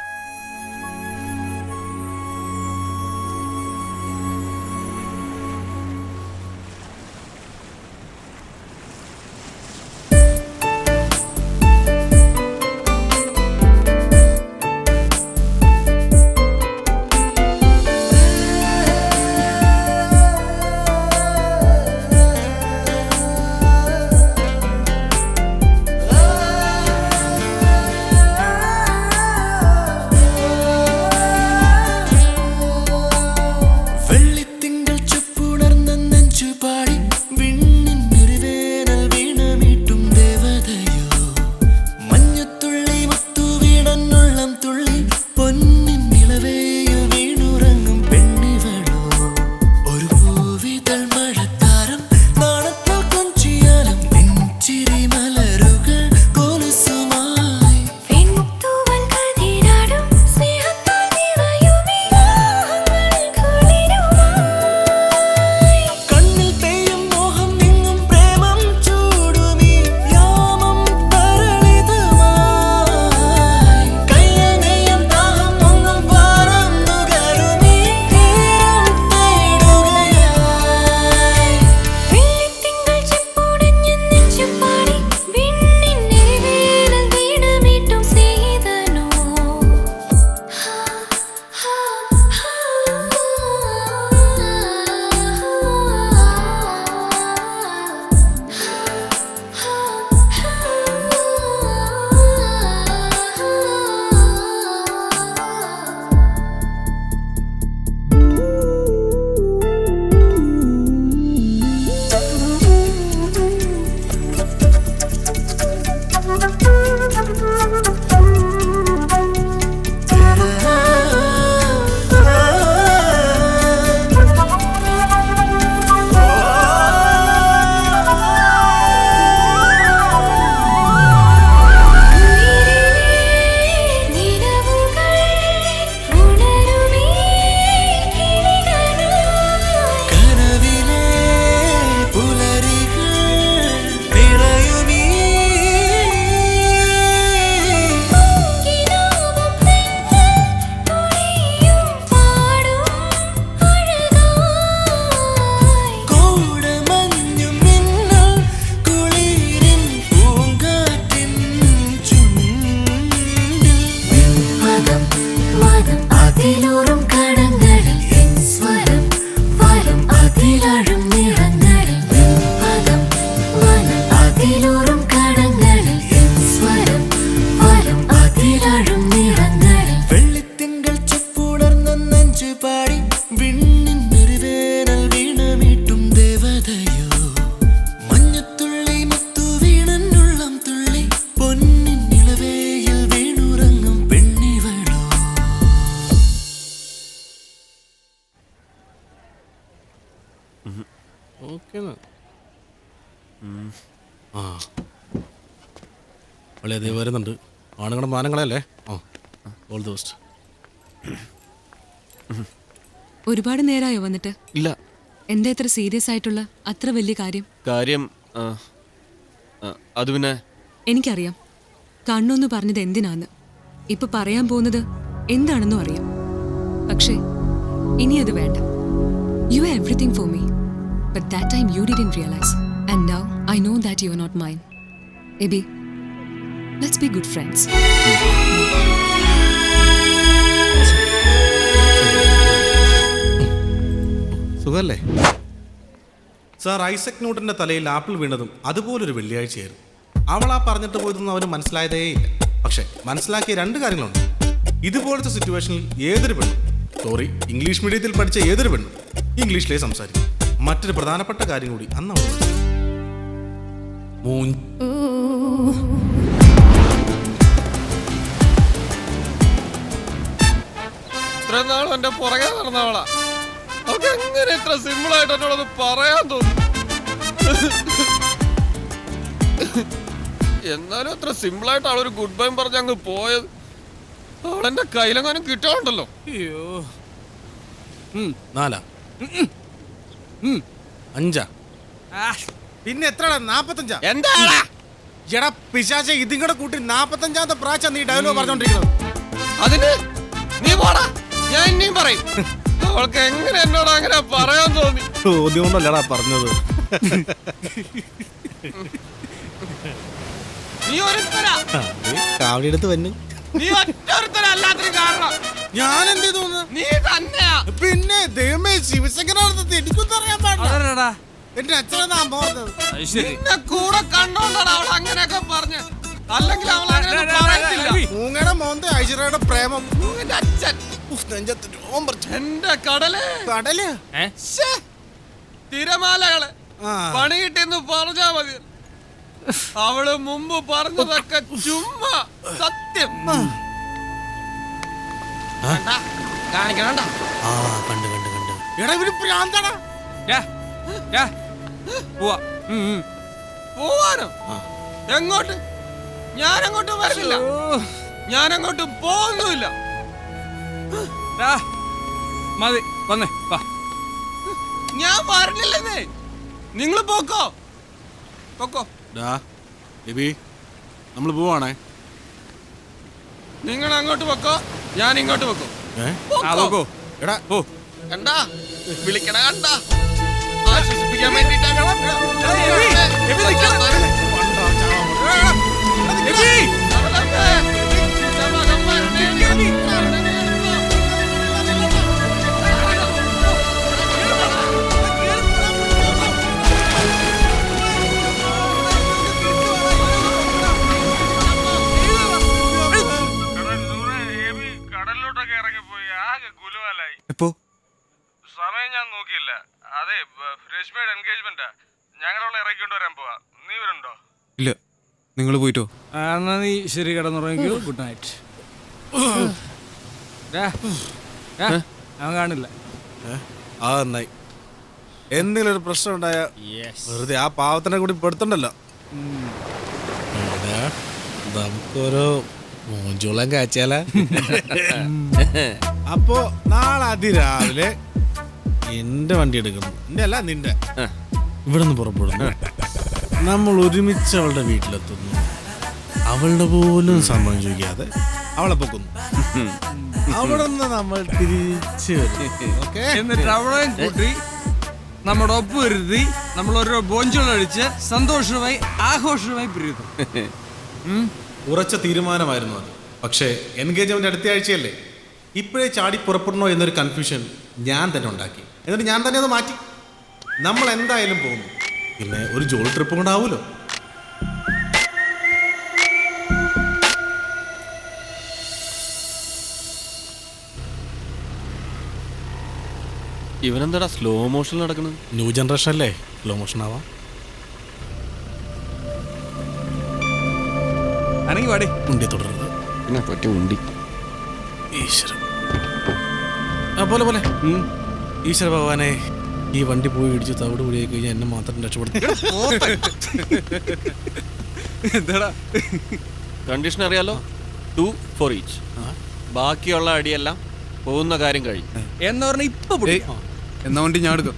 അല്ലേ അതേ വരുന്നുണ്ട്. ആണുങ്ങളുടെ മാനങ്ങളല്ലേ. ആ ഓൾ ദി ബെസ്റ്റ്. ഒരുപാട് നേരമായോ വന്നിട്ട്? ഇല്ല. എന്താ ഇത്ര സീരിയസ് ആയിട്ടുള്ള അത്ര വലിയ കാര്യം? കാര്യം അത് പിന്നെ എനിക്കറിയാം കണ്ണൊന്ന് പറഞ്ഞത് എന്തിനാന്ന്. ഇപ്പൊ പറയാൻ പോകുന്നത് എന്താണെന്നും അറിയാം. പക്ഷേ ഇനി അത് വേണ്ട. You are everything for me, but that time you didn't realise. And now I know that you are not mine. Abi, let's be good friends. സുഖല്ലേ സാർ? ഐസക് ന്യൂട്ടന്റെ തലയിൽ ആപ്പിൾ വീണതും അതുപോലൊരു വെള്ളിയാഴ്ചയായിരുന്നു. അവളാ പറഞ്ഞിട്ട് പോയതൊന്നും അവന് മനസ്സിലായതേയില്ല. പക്ഷെ മനസ്സിലാക്കിയ 2 കാര്യങ്ങളുണ്ട്. ഇതുപോലത്തെ സിറ്റുവേഷനിൽ ഏതൊരു പെണ്ണും, ഇംഗ്ലീഷ് മീഡിയത്തിൽ പഠിച്ച ഏതൊരു പെണ്ണും ഇംഗ്ലീഷിലേ സംസാരിക്കും. മറ്റൊരു പ്രധാനപ്പെട്ട കാര്യം കൂടി അന്ന് അവൾ ഇത്ര നാളും എന്റെ പുറകെ നടന്നവളാ. അവൾക്ക് എങ്ങനെ ഇത്ര സിമ്പിൾ ആയിട്ട് എന്നോടൊന്ന് പറയാൻ തോന്നി? എന്നാലും അത്ര സിമ്പിൾ ആയിട്ട് അവളൊരു ഗുഡ് ബൈ പറഞ്ഞ് അങ്ങ് പോയത്. അവളെന്റെ കയ്യിലെങ്ങാനും കിട്ടാറുണ്ടല്ലോ. അയ്യോ. 4 5 പിന്നെ എത്ര? 45. എന്താ എടാ പിശാച, ഇതും കൂടെ കൂട്ടി 45ാമത്തെ പ്രാവശ്യം നീ ഡയലോഗ് പറഞ്ഞോണ്ടിരിക്കുന്നത്. അതിന് നീ പോടാ, ഞാൻ ഇനിയും പറയും. അവൾക്ക് എങ്ങനെ എന്നോട് അങ്ങനെ പറയാൻ തോന്നി? ചോദ്യം കൊണ്ടല്ലടാ പറഞ്ഞത്. നീ ഒരുത്തരാ. കാവടി എടുത്ത് വന്നു. നീ ഒറ്റൊരുത്തരല്ലാത്തൊരു കാരണം. ഞാൻ എന്ത് തോന്നുന്നു? നീ തന്നെയാ. പിന്നെ ദൈവമേ, ശിവശങ്കരടുത്ത് എനിക്കൊന്നും അറിയാൻ പാടില്ല. എന്റെ അച്ഛനെന്നാ അമ്മ പറഞ്ഞത്. നിന്നെ കൂടെ കണ്ടോണ്ടാണ് അവൾ അങ്ങനെയൊക്കെ പറഞ്ഞ്. അല്ലെങ്കിൽ അവൾ അങ്ങനെ പറയത്തില്ല. മൂങ്ങയുടെ മോന്ത് ഐശ്വര്യയുടെ പ്രേമം. നിന്റെ അച്ഛൻ എന്റെ കടല് തിരമാലകള് പണി കിട്ടിയെന്ന് പറഞ്ഞാ മതി. അവള് മുമ്പ് പറഞ്ഞതൊക്കെ ചുമ്മാ. സത്യം കാണിക്കണ. കണ്ട് എടാ ഇവര് പ്രാന്താടാ. പോവാനോ? എങ്ങോട്ട്? ഞാനങ്ങോട്ടും വരില്ല. ഞാനങ്ങോട്ടും പോകുന്നുമില്ല. മതി വന്നേ. ഞാൻ പറഞ്ഞില്ലെന്നേ. നിങ്ങൾ പോക്കോ. നമ്മൾ പോവാണേ. നിങ്ങൾ അങ്ങോട്ട് വെക്കോ, ഞാൻ ഇങ്ങോട്ട് വെക്കോ. എടാ കണ്ടാ വിളിക്കണ കണ്ട ആശ്വസിപ്പിക്കാൻ വേണ്ടിട്ടാണ്. കടലിലോട്ടൊക്കെ ഇറങ്ങിപ്പോയി ആകെ കുലുവലായി. എപ്പോ? സമയം ഞാൻ നോക്കിയില്ല. അതെ, രശ്മിയുടെ എൻഗേജ്മെന്റാ. ഞങ്ങളവിടെ ഇറക്കിക്കൊണ്ട് വരാൻ പോവാ. നീ വരുന്നുണ്ടോ? ഇല്ല, നിങ്ങൾ പോയിട്ടോ. എന്നാ നീ ശരി, കിടന്നുറങ്ങിക്കോ. Good night. അവൻ കാണില്ല. ആ നന്നായി. എന്തെങ്കിലും ഒരു പ്രശ്നം ഉണ്ടായ വെറുതെ ആ പാവത്തിനെ കൂടി പെടുത്തണ്ടല്ലോ. നമുക്കൊരു മോഞ്ചോളം കാച്ചാല. അപ്പോ നാളെ അതിരാവിലെ എന്റെ വണ്ടി എടുക്കുന്നു. എന്റെ അല്ല, നിന്റെ. ഇവിടെ നിന്ന് പുറപ്പെടുന്നു. നമ്മൾ ഒരുമിച്ച് അവളുടെ വീട്ടിലെത്തുന്നു. അവളുടെ പോലും സമ്മതം ചോദിക്കാതെ അവളെ പൊക്കുന്നു. അവിടെ നിന്ന് നമ്മൾ തിരിച്ച് എന്നിട്ട് അവളെയും കൂട്ടി നമ്മുടെ ഒപ്പ് വരുത്തി നമ്മൾ ഓരോ ബോഞ്ചുകളടിച്ച് സന്തോഷമായി ആഘോഷമായി പിരിയുന്നു. ഉറച്ച തീരുമാനമായിരുന്നു അത്. പക്ഷേ എൻഗേജ്മെന്റ് അടുത്ത ആഴ്ചയല്ലേ. ഇപ്പോഴേ ചാടി പുറപ്പെടണോ എന്നൊരു കൺഫ്യൂഷൻ ഞാൻ തന്നെ ഉണ്ടാക്കി. എന്നിട്ട് ഞാൻ തന്നെ അത് മാറ്റി. നമ്മൾ എന്തായാലും പോകുന്നു. പിന്നെ ഒരു ജോലി ട്രിപ്പ് കൊണ്ടാവൂലോ. ഇവനെന്താടാ സ്ലോ മോഷൻ നടക്കുന്നത്? ന്യൂ ജനറേഷൻ അല്ലേ, സ്ലോ മോഷൻ ആവാം. അനങ്ങി പാടി ഉണ്ടി തുടരുന്നത്. പിന്നെ പറ്റി ഉണ്ടി. ഈശ്വര പോലെ പോലെ ഈശ്വര ഭഗവാനെ, ഈ വണ്ടി പോയി ഇടിച്ച് തവിട് കൂടിയായി കഴിഞ്ഞാൽ എന്നെ മാത്രം രക്ഷപ്പെടുത്തും. എന്താടാ കണ്ടീഷൻ അറിയാലോ, 2 for each. ബാക്കിയുള്ള അടിയെല്ലാം പോകുന്ന കാര്യം കഴിഞ്ഞു. എന്ന് പറഞ്ഞ ഇപ്പൊ എന്നാ വണ്ടി ഞാൻ എടുക്കും.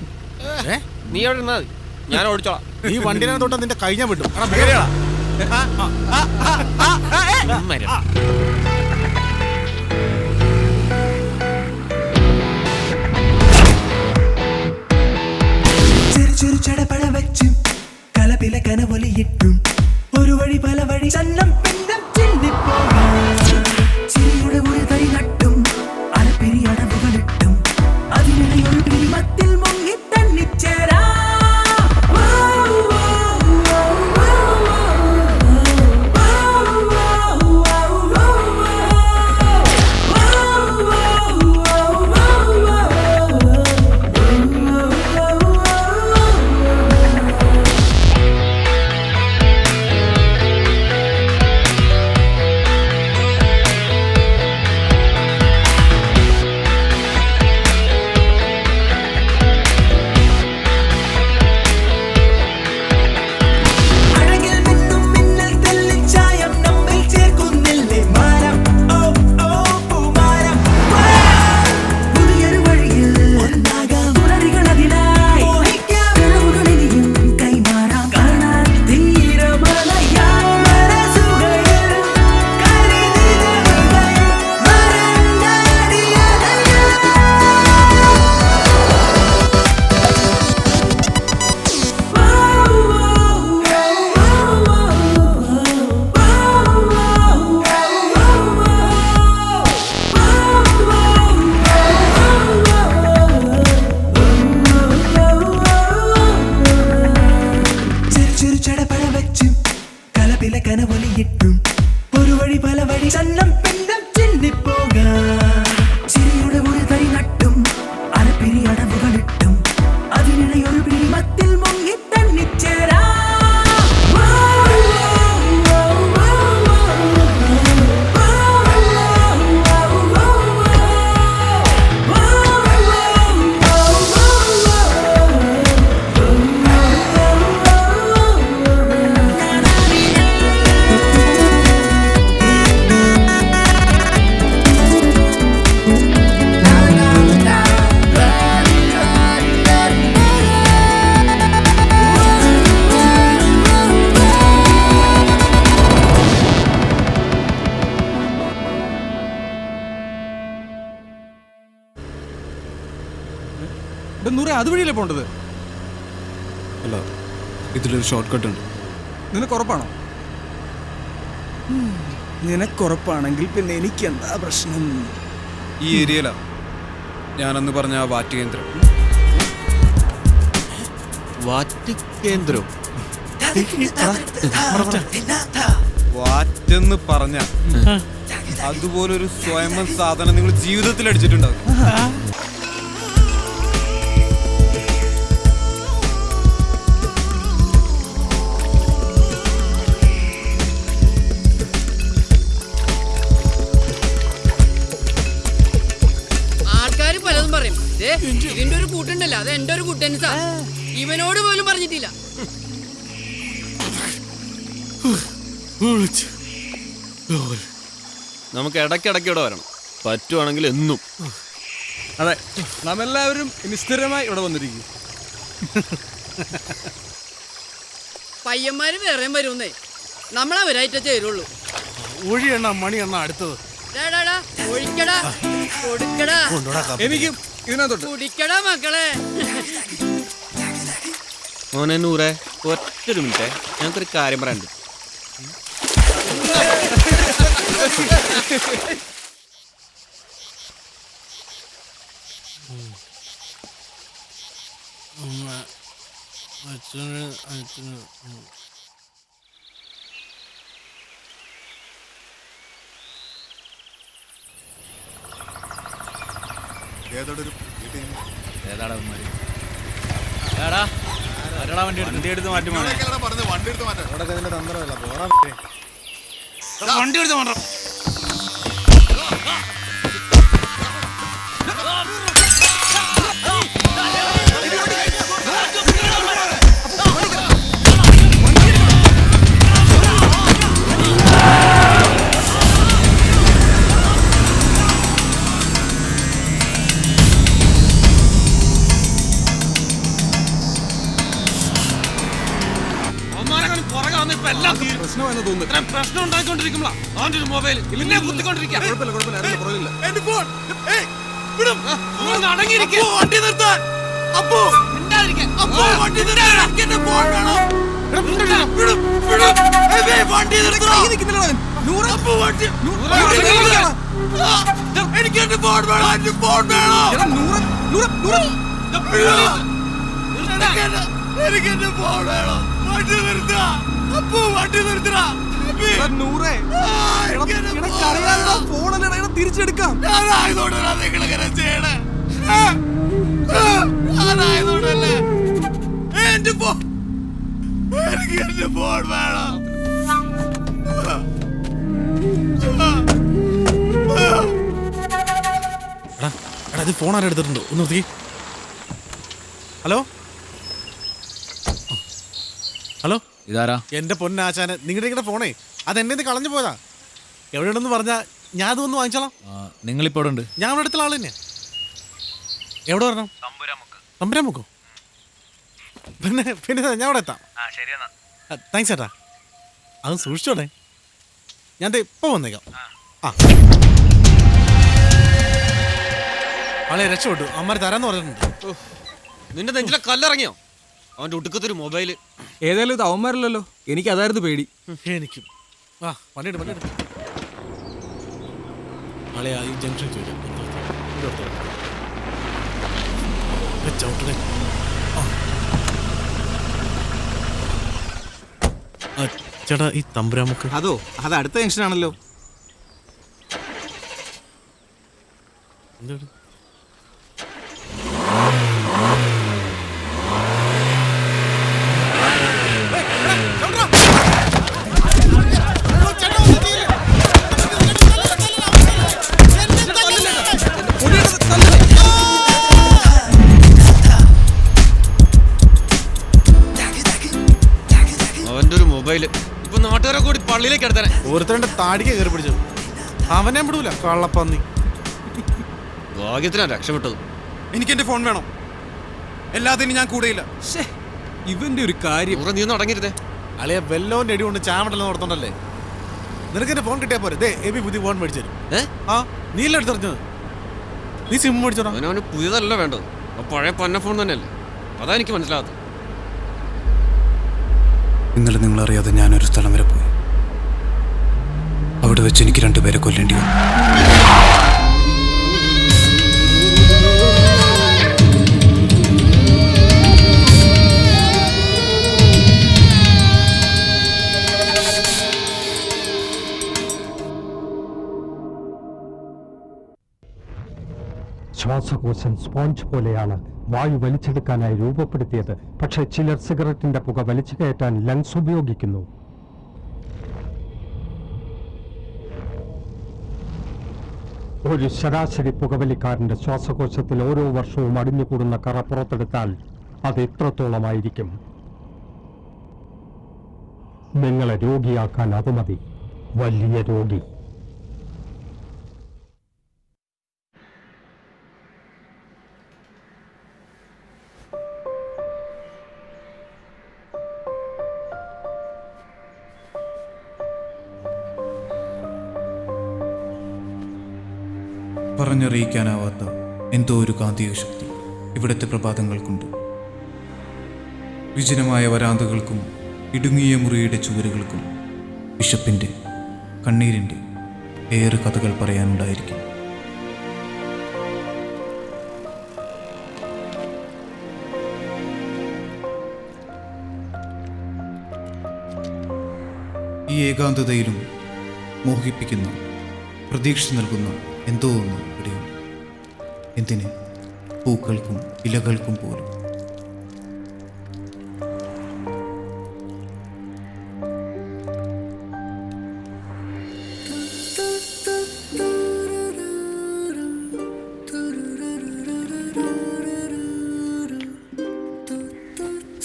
നീ അവിടെ ഇരുന്നാ മതി, ഞാൻ ഓടിച്ചോളാം. ഈ വണ്ടിനെ തൊട്ട് നിന്റെ കഴിഞ്ഞ വിട്ടു. ചെറു ചടപട വെച്ചും കലപില കനവൊലിയിട്ടും ഒരു വഴി പല വഴി ചന്നം പിന്നം ചിന്നിപ്പോകാം. ചിരിയുടെ ഒരു തരി നട്ടും അലപ്പിരി അടവുകളിട്ടും അതിനിടയൊരു പിരിമത്തിൽ മുങ്ങി തന്നിച്ചേരാ. അതുവഴിയല്ലേ പോണ്ടത്? അല്ല, ഇതിലൊരു ഷോർട്ട് കട്ട് ഉണ്ട്. നിനക്കുറപ്പാണോ? നിനക്കുറപ്പാണെങ്കിൽ പിന്നെ എനിക്കെന്താ പ്രശ്നം? ഈ ഏരിയയിലാ ഞാനന്ന് പറഞ്ഞ ആ വാറ്റ് കേന്ദ്രം. വാറ്റെന്ന് പറഞ്ഞ അതുപോലൊരു സ്വയം സാധനം നിങ്ങൾ ജീവിതത്തിൽ അടിച്ചിട്ടുണ്ടാവും. പലതും പറയും. ഇതിന്റെ ഒരു കൂട്ടുണ്ടല്ലോ, അത് എന്റെ ഒരു കൂട്ടൻസാ. ഇവനോട് പോലും പറഞ്ഞിട്ടില്ല. നമുക്ക് ഇടയ്ക്കിടയ്ക്ക് ഇവിടെ വരണം, പറ്റുവാണെങ്കിൽ എന്നും. അതെ, നാം എല്ലാവരും ഇനി സ്ഥിരമായി ഇവിടെ വന്നിരിക്കും. പയ്യന്മാര് വേറെ വരുന്നേ, നമ്മളവരായിട്ടേ ചേരുള്ളൂ. ഒഴിയെണ്ണ മണിയെണ്ണ അടുത്തത് ഒഴിക്കടാ, കൊടുക്കടാ, എനിക്കും ഇതിനകത്തോട്ട് കുടിക്കടാ മക്കളെ. മോനെ നൂറെ, ഒറ്റൊരു മിനിറ്റ്, ഞങ്ങൾക്കൊരു കാര്യം പറയാനുണ്ട്. വണ്ടി എടുത്ത് മാറ്റി വണ്ടി എടുത്ത് മാറ്റാം. പ്രശ്നം ഉണ്ടായിക്കൊണ്ടിരിക്കുമ്പോഴാ അവന്റെ ഒരു മൊബൈൽ പിന്നെ കുത്തിക്കൊണ്ടിരിക്കുക. എന്റെ ഫോൺ ഏയ് വിടും അടങ്ങിയിരിക്കുക. വണ്ടി നിർത്താൻ അപ്പോ അപ്പോ വണ്ടി നിർത്താൻ എന്റെ ഫോൺ വേണം വിടും വിടും ഏയ് വണ്ടി നിർത്താൻ അപ്പോ വണ്ടി എനിക്ക് എന്റെ ഫോൺ വേണം എന്റെ ഫോൺ വേണം എനിക്ക് എന്റെ ഫോൺ വേണം വണ്ടി നിർത്താ അപ്പോ വണ്ടി നിർത്തടാ തിരിച്ചെടുക്കാം. ഞാനായതുകൊണ്ടല്ല നിങ്ങളിങ്ങനെ ചെയ്യണേ ഞാനായതുകൊണ്ടല്ലേ എന്റെ ഫോൺ എനിക്ക് എന്റെ ഫോൺ വേണം. എടാ ഇത് ഫോൺ ആരും എടുത്തിട്ടുണ്ടോ? ഒന്ന് നോക്കി. ഹലോ ഹലോ, ഇതാരാ? എന്റെ പൊന്നാശാന്, നിങ്ങളുടെ ഫോണേ അത് എന്നെ കളഞ്ഞു പോയതാ. എവിടെയുണ്ടെന്ന് പറഞ്ഞാ ഞാൻ അതൊന്ന് വാങ്ങിച്ചോളാം. നിങ്ങളിപ്പോ ഉണ്ട്? ഞാൻ അവിടെ അടുത്തുള്ള ആള് തന്നെയാ. എവിടെ വരണം? തമ്പുരാമുക്കോ? പിന്നെ പിന്നെ ഞാൻ അവിടെ എത്താം. താങ്ക്സ് ചേട്ടാ. അത് സൂക്ഷിച്ചോടെ. ഞാൻ ഇപ്പൊ വന്നേക്കാം. ആ ആളെ രക്ഷപ്പെട്ടു. അമ്മ തരാന്ന് പറഞ്ഞിട്ടുണ്ട്. നിന്റെ നെഞ്ചിലെ കല്ലിറങ്ങിയോ? അവന്റെ ഒടുക്കത്തൊരു മൊബൈല്. ഏതായാലും ഇത് അവന്മാരല്ലോ. എനിക്ക് അതായിരുന്നു പേടി. എനിക്കും. ആ പണിയെടു പണിയെടു. ആളെ ഈ ജംഗ്ഷൻ ചോദിക്കാം. ചേട്ടാ ഈ തമ്പുരാമുക്ക്. അതോ, അത് അടുത്ത ജംഗ്ഷനാണല്ലോ. എന്താണ്? അവന്റെ ഒരു മൊബൈല് ഇപ്പൊ നാട്ടുകാരെ കൂടി പള്ളിയിലേക്ക് എടുത്തേ. ഓരോരുത്തരുടെ താടിക്ക് കയറി പിടിച്ചു. അവനെ വിടൂല കള്ളപ്പന്നി. ഭാഗ്യത്തിനാ രക്ഷപ്പെട്ടത്. എനിക്ക് എന്റെ ഫോൺ വേണം. എല്ലാത്തിനും ഞാൻ കൂടെയില്ല. ഇവന്റെ ഒരു കാര്യം. നീ ഒന്ന് അടങ്ങിയിരുന്നേ. അളിയ വെല്ലോന്റെ അടി കൊണ്ട് ചാമട്ടല്ലോ നടത്തോണ്ടല്ലേ. നിനക്ക് എന്റെ ഫോൺ കിട്ടിയാ പോരെ. എബി പുതിയ ഫോൺ മേടിച്ചു തരും. ആ നീ അല്ല എടുത്തറിഞ്ഞത്. നീ സിം മേടിച്ചോടാ. അവനവന് പുതിയതല്ല വേണ്ടത്. പഴയ പന്ന ഫോൺ തന്നെയല്ലേ. അതാ എനിക്ക് മനസ്സിലാകാത്തത്. ഇന്നലെ നിങ്ങളറിയാതെ ഞാനൊരു സ്ഥലം വരെ പോയി. അവിടെ വെച്ച് എനിക്ക് 2 പേരെ കൊല്ലേണ്ടി വന്നു. ശ്വാസകോശം സ്പോഞ്ച് പോലെയാണ് വായു വലിച്ചെടുക്കാനായി രൂപപ്പെടുത്തിയത്. പക്ഷേ ചിലർ സിഗരറ്റിന്റെ പുക വലിച്ചു കയറ്റാൻ ലങ്സ് ഉപയോഗിക്കുന്നു. ഒരു ശരാശരി പുകവലിക്കാരന്റെ ശ്വാസകോശത്തിൽ ഓരോ വർഷവും അടിഞ്ഞുകൂടുന്ന കറ പുറത്തെടുത്താൽ അത് എത്രത്തോളമായിരിക്കും? നിങ്ങളെ രോഗിയാക്കാൻ അത് മതി. വലിയ രോഗി. പറഞ്ഞറിയിക്കാനാവാത്ത എന്തോ ഒരു കാന്തിക ശക്തി ഇവിടുത്തെ പ്രഭാതങ്ങൾക്കുണ്ട്. വിജനമായ വരാന്തകൾക്കും ഇടുങ്ങിയ മുറിയുടെ ചുവരുകൾക്കും വിശപ്പിൻ്റെ, കണ്ണീരിൻ്റെ ഏറെ കഥകൾ പറയാനുണ്ടായിരിക്കും. ഈ ഏകാന്തതയിലും മോഹിപ്പിക്കുന്ന, പ്രതീക്ഷ നൽകുന്ന എന്തോ ഒന്ന് ഇവിടെയുണ്ട്. എന്തിന്? പൂക്കൾക്കും ഇലകൾക്കും പോലും.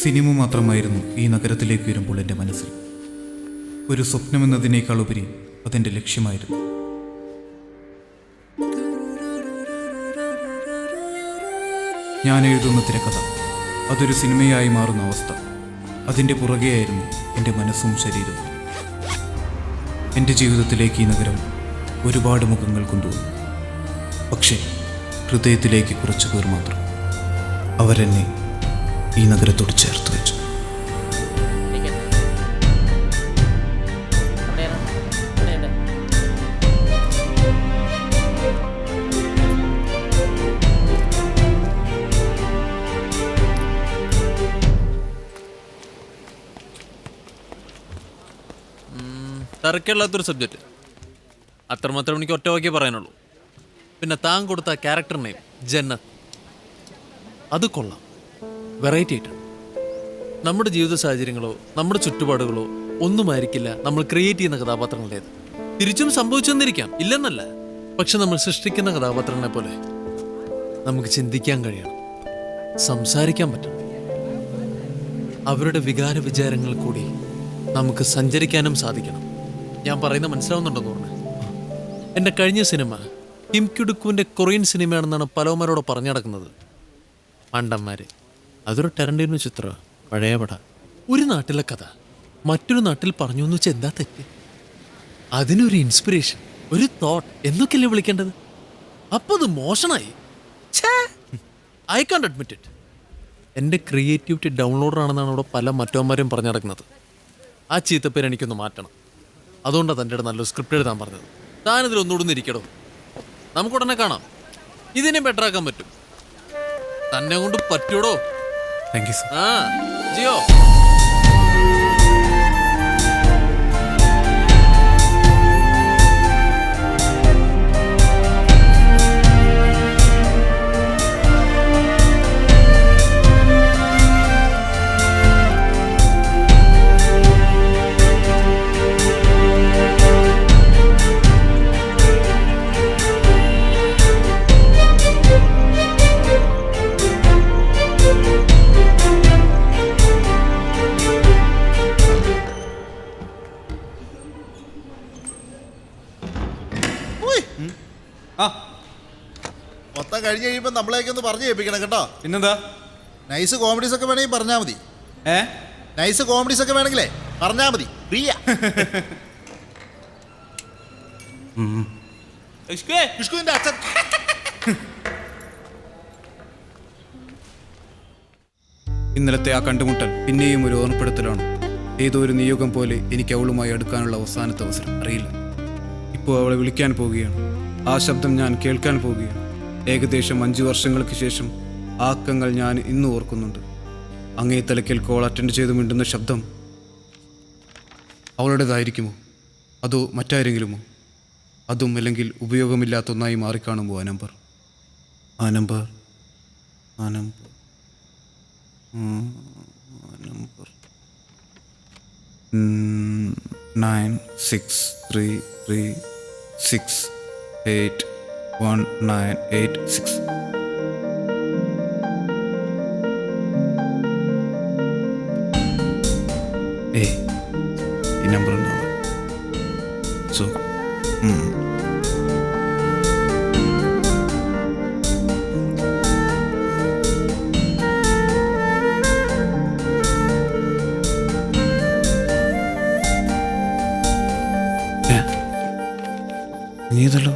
സിനിമ മാത്രമായിരുന്നു ഈ നഗരത്തിലേക്ക് വരുമ്പോൾ എൻ്റെ മനസ്സിൽ. ഒരു സ്വപ്നമെന്നതിനേക്കാൾ ഉപരി അതെൻ്റെ ലക്ഷ്യമായിരുന്നു. ഞാൻ എഴുതുന്ന തിരക്കഥ അതൊരു സിനിമയായി മാറുന്ന അവസ്ഥ, അതിൻ്റെ പുറകെയായിരുന്നു എൻ്റെ മനസ്സും ശരീരവും. എൻ്റെ ജീവിതത്തിലേക്ക് ഈ നഗരം ഒരുപാട് മുഖങ്ങൾ കൊണ്ടുവന്നു. പക്ഷേ ഹൃദയത്തിലേക്ക് കുറച്ചു പേർ മാത്രം. അവരെന്നെ ഈ നഗരത്തോട് ചേർത്ത് വെച്ചു. തർക്കമില്ലാത്തൊരു സബ്ജക്റ്റ്. അത്രമാത്രം എനിക്ക് ഒറ്റ വാക്കേ പറയാനുള്ളൂ. പിന്നെ താൻ കൊടുത്ത ക്യാരക്ടർ നെയിം ജന്നത്ത്, അത് കൊള്ളാം, വെറൈറ്റി ആയിട്ടാണ്. നമ്മുടെ ജീവിത സാഹചര്യങ്ങളോ നമ്മുടെ ചുറ്റുപാടുകളോ ഒന്നുമായിരിക്കില്ല നമ്മൾ ക്രിയേറ്റ് ചെയ്യുന്ന കഥാപാത്രങ്ങളുടേത്. തിരിച്ചും സംഭവിച്ചെന്നിരിക്കാം, ഇല്ലെന്നല്ല. പക്ഷെ നമ്മൾ സൃഷ്ടിക്കുന്ന കഥാപാത്രങ്ങളെ പോലെ നമുക്ക് ചിന്തിക്കാൻ കഴിയണം, സംസാരിക്കാൻ പറ്റണം. അവരുടെ വികാര വിചാരങ്ങൾ കൂടി നമുക്ക് സഞ്ചരിക്കാനും സാധിക്കണം. ഞാൻ പറയുന്ന മനസ്സിലാവുന്നുണ്ടെന്ന് പറഞ്ഞു. എൻ്റെ കഴിഞ്ഞ സിനിമ കിം ക്യുഡുക്കുവിൻ്റെ കൊറിയൻ സിനിമയാണെന്നാണ് പലവന്മാരോട് പറഞ്ഞു നടക്കുന്നത്. മണ്ടന്മാര്. അതൊരു ടാരന്റിനോ ചിത്രം, പഴയ പട. ഒരു നാട്ടിലെ കഥ മറ്റൊരു നാട്ടിൽ പറഞ്ഞു എന്ന് വെച്ചാൽ എന്താ തെറ്റ്? അതിനൊരു ഇൻസ്പിറേഷൻ, ഒരു തോട്ട് എന്നൊക്കെയല്ലേ വിളിക്കേണ്ടത്? അപ്പൊ അത് മോശമായി. I can't admit it. എൻ്റെ ക്രിയേറ്റിവിറ്റി ഡൗൺലോഡർ ആണെന്നാണ് ഇവിടെ പല മറ്റവന്മാരും പറഞ്ഞു നടക്കുന്നത്. ആ ചീത്തപ്പേര് എനിക്കൊന്ന് മാറ്റണം. അതുകൊണ്ടാണ് തൻ്റെ അടുത്ത് നല്ലൊരു സ്ക്രിപ്റ്റ് എഴുതാൻ പറഞ്ഞത്. താനിതിൽ ഒന്നുകൂടെ ഇരിക്കടോ, നമുക്കുടനെ കാണാം. ഇതിനെ ബെറ്റർ ആക്കാൻ പറ്റും. തന്നെ കൊണ്ട് പറ്റൂടോ. Thank you sir. ആ ജിയോ. മൊത്തം കഴിഞ്ഞ് കഴിയുമ്പോൾ നമ്മളെയൊക്കെ ഒന്ന് പറഞ്ഞു കേൾപ്പിക്കണം കേട്ടോ. പിന്നെന്താ? നൈസ് കോമഡീസ് ഒക്കെ വേണമെങ്കിൽ പറഞ്ഞാൽ മതി. നൈസ് കോമഡീസ് ഒക്കെ വേണമെങ്കിലേ പറഞ്ഞാൽ മതി. പ്രിയ ഇഷ്കുവിന്റെ അച്ഛൻ. ഇന്നലത്തെ ആ കണ്ടുമുട്ടൽ പിന്നെയും ഒരു ഓർമ്മപ്പെടുത്തലാണ്. ഏതോ ഒരു നിയോഗം പോലെ എനിക്ക് അവളുമായി അടുക്കാനുള്ള അവസാനത്തെ അവസരം. അറിയില്ല, ഇപ്പോൾ അവളെ വിളിക്കാൻ പോവുകയാണ്. ആ ശബ്ദം ഞാൻ കേൾക്കാൻ പോവുകയാണ്. ഏകദേശം 5 വർഷങ്ങൾക്ക് ശേഷം ആ അക്കങ്ങൾ ഞാൻ ഇന്ന് ഓർക്കുന്നുണ്ട്. അങ്ങേ തലയ്ക്കൽ കോൾ അറ്റൻഡ് ചെയ്ത് മിണ്ടുന്ന ശബ്ദം അവളുടേതായിരിക്കുമോ, അതോ മറ്റാരെങ്കിലുമോ? അതും അല്ലെങ്കിൽ ഉപയോഗമില്ലാത്ത ഒന്നായി മാറിക്കാണുമോ ആ നമ്പർ? ആ നമ്പർ 9633681986. ഈ നമ്പർ ഉണ്ടാവും. സോ നീതല്ലോ.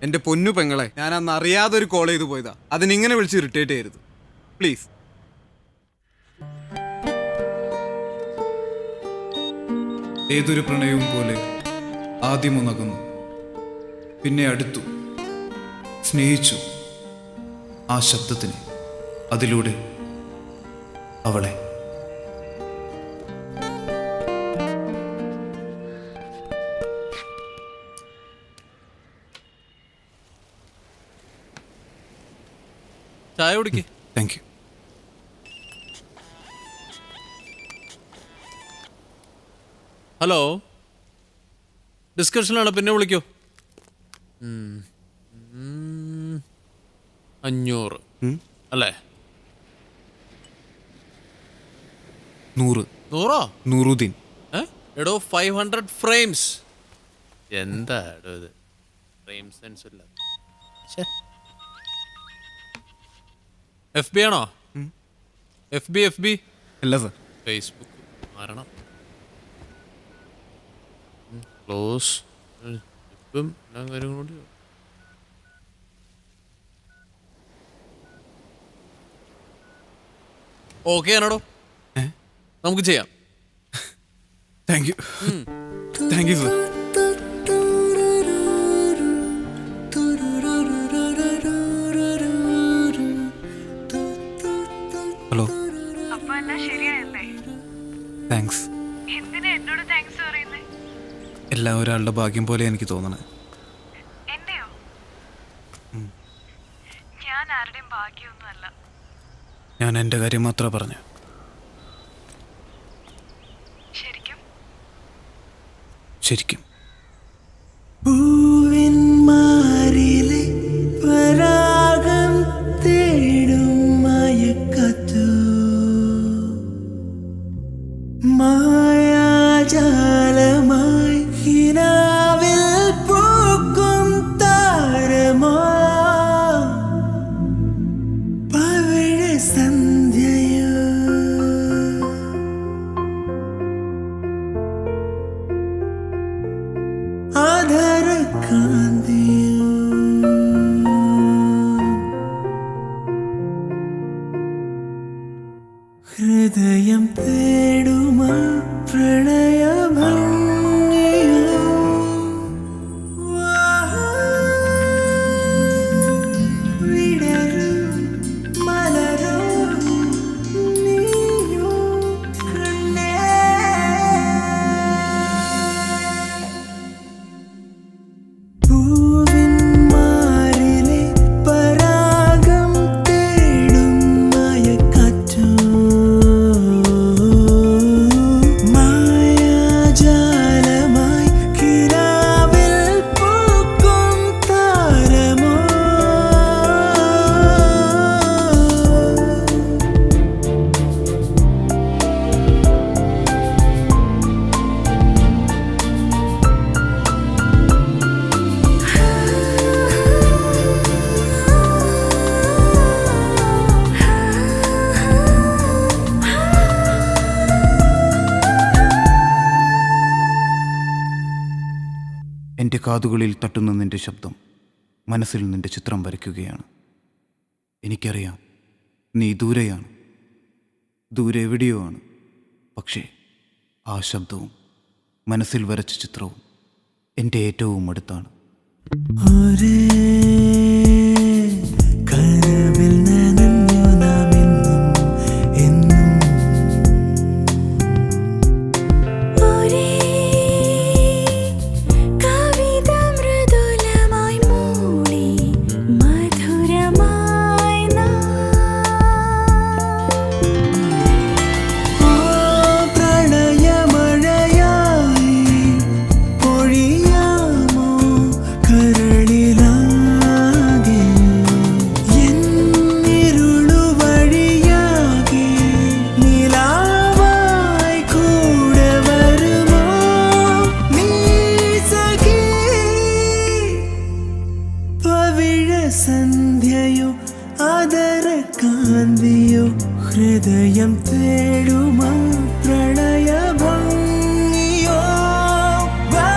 എൻ്റെ പൊന്നു പെങ്ങളെ, ഞാൻ അന്ന് അറിയാതെ ഒരു കോൾ ചെയ്ത് പോയതാ. അതിനിങ്ങനെ വിളിച്ച് ഇറിറ്റേറ്റ് ചെയ്യരുത് പ്ലീസ്. ഏതൊരു പ്രണയവും പോലെ ആദ്യം ഒന്നകന്നു, പിന്നെ അടുത്തു, സ്നേഹിച്ചു. ആ ശബ്ദത്തിനെ അതിലൂടെ അവളെ. ചായ കുടിക്ക്. Thank you. ഹലോ, ഡിസ്കഷനാണ്, പിന്നെ വിളിക്കോ. 500 അല്ലേ? 100. 100? നൂറുദ്ദീൻ. എടോ 500 ഫ്രെയിംസ്. എന്താ എടോ ഇത്? ഫ്രെയിം സെൻസ് ഇല്ല. FB ആണോ? FB അല്ല സർ, ഫേസ്ബുക്ക് മാറണം. ക്ലോസ് ഇപ്പം എല്ലാ കാര്യങ്ങളും ഓക്കെ ആണോടോ? നമുക്ക് ചെയ്യാം. Thank you. Thank you sir. Hello. Thanks. എല്ലാം ഒരാളുടെ ഭാഗ്യം പോലെ എനിക്ക് തോന്നണേ. ഞാൻ എൻ്റെ കാര്യം മാത്രമേ പറഞ്ഞു. ശരിക്കും പൂവിന്മാരിലെ പരാഗം തേടും മയക്കത്തു മായാജാലമായി കിനാവിൽ പൂക്കും താരമോ പവിഴ സന്ധ്യയോ ആധാര കാന്തിയോ ഹൃദയം തേടുമാ പ്രണയഭംഗിയോ വിടരൂ മലരോ നീയോ കണ്ണേ. പൂവിന്മാരിലെ പരാഗം തേടും മയക്കറ്റോ മായാജാലമായി കിനാവിൽ പൂക്കും താരമോ എൻ്റെ കാതുകളിൽ തട്ടുന്ന നിൻ്റെ ശബ്ദം മനസ്സിൽ നിൻ്റെ ചിത്രം വരയ്ക്കുകയാണ്. എനിക്കറിയാം നീ ദൂരെയാണ്, ദൂരെ എവിടെയോ ആണ്. പക്ഷേ ആ ശബ്ദവും മനസ്സിൽ വരച്ച ചിത്രവും എൻ്റെ ഏറ്റവും അടുത്താണ്. ഒരേ കനവിൽ നനഞ്ഞു നാം എന്നും എന്നും ഒരേ കവിത മൃദുലമായി മൂടി മധുരമായി പ്രണയമഴയായി പൊഴിയാമോ കരളിലാകെ എന്നിരുളു വഴിയാകെ നിലാവായി കൂടെ വരുമോ നീ സഖി പവിഴ സന്ധ്യയോ ആദര കാന്തിയോ ഹൃദയം തേടുമാ പ്രണയഭംഗിയോ വാ.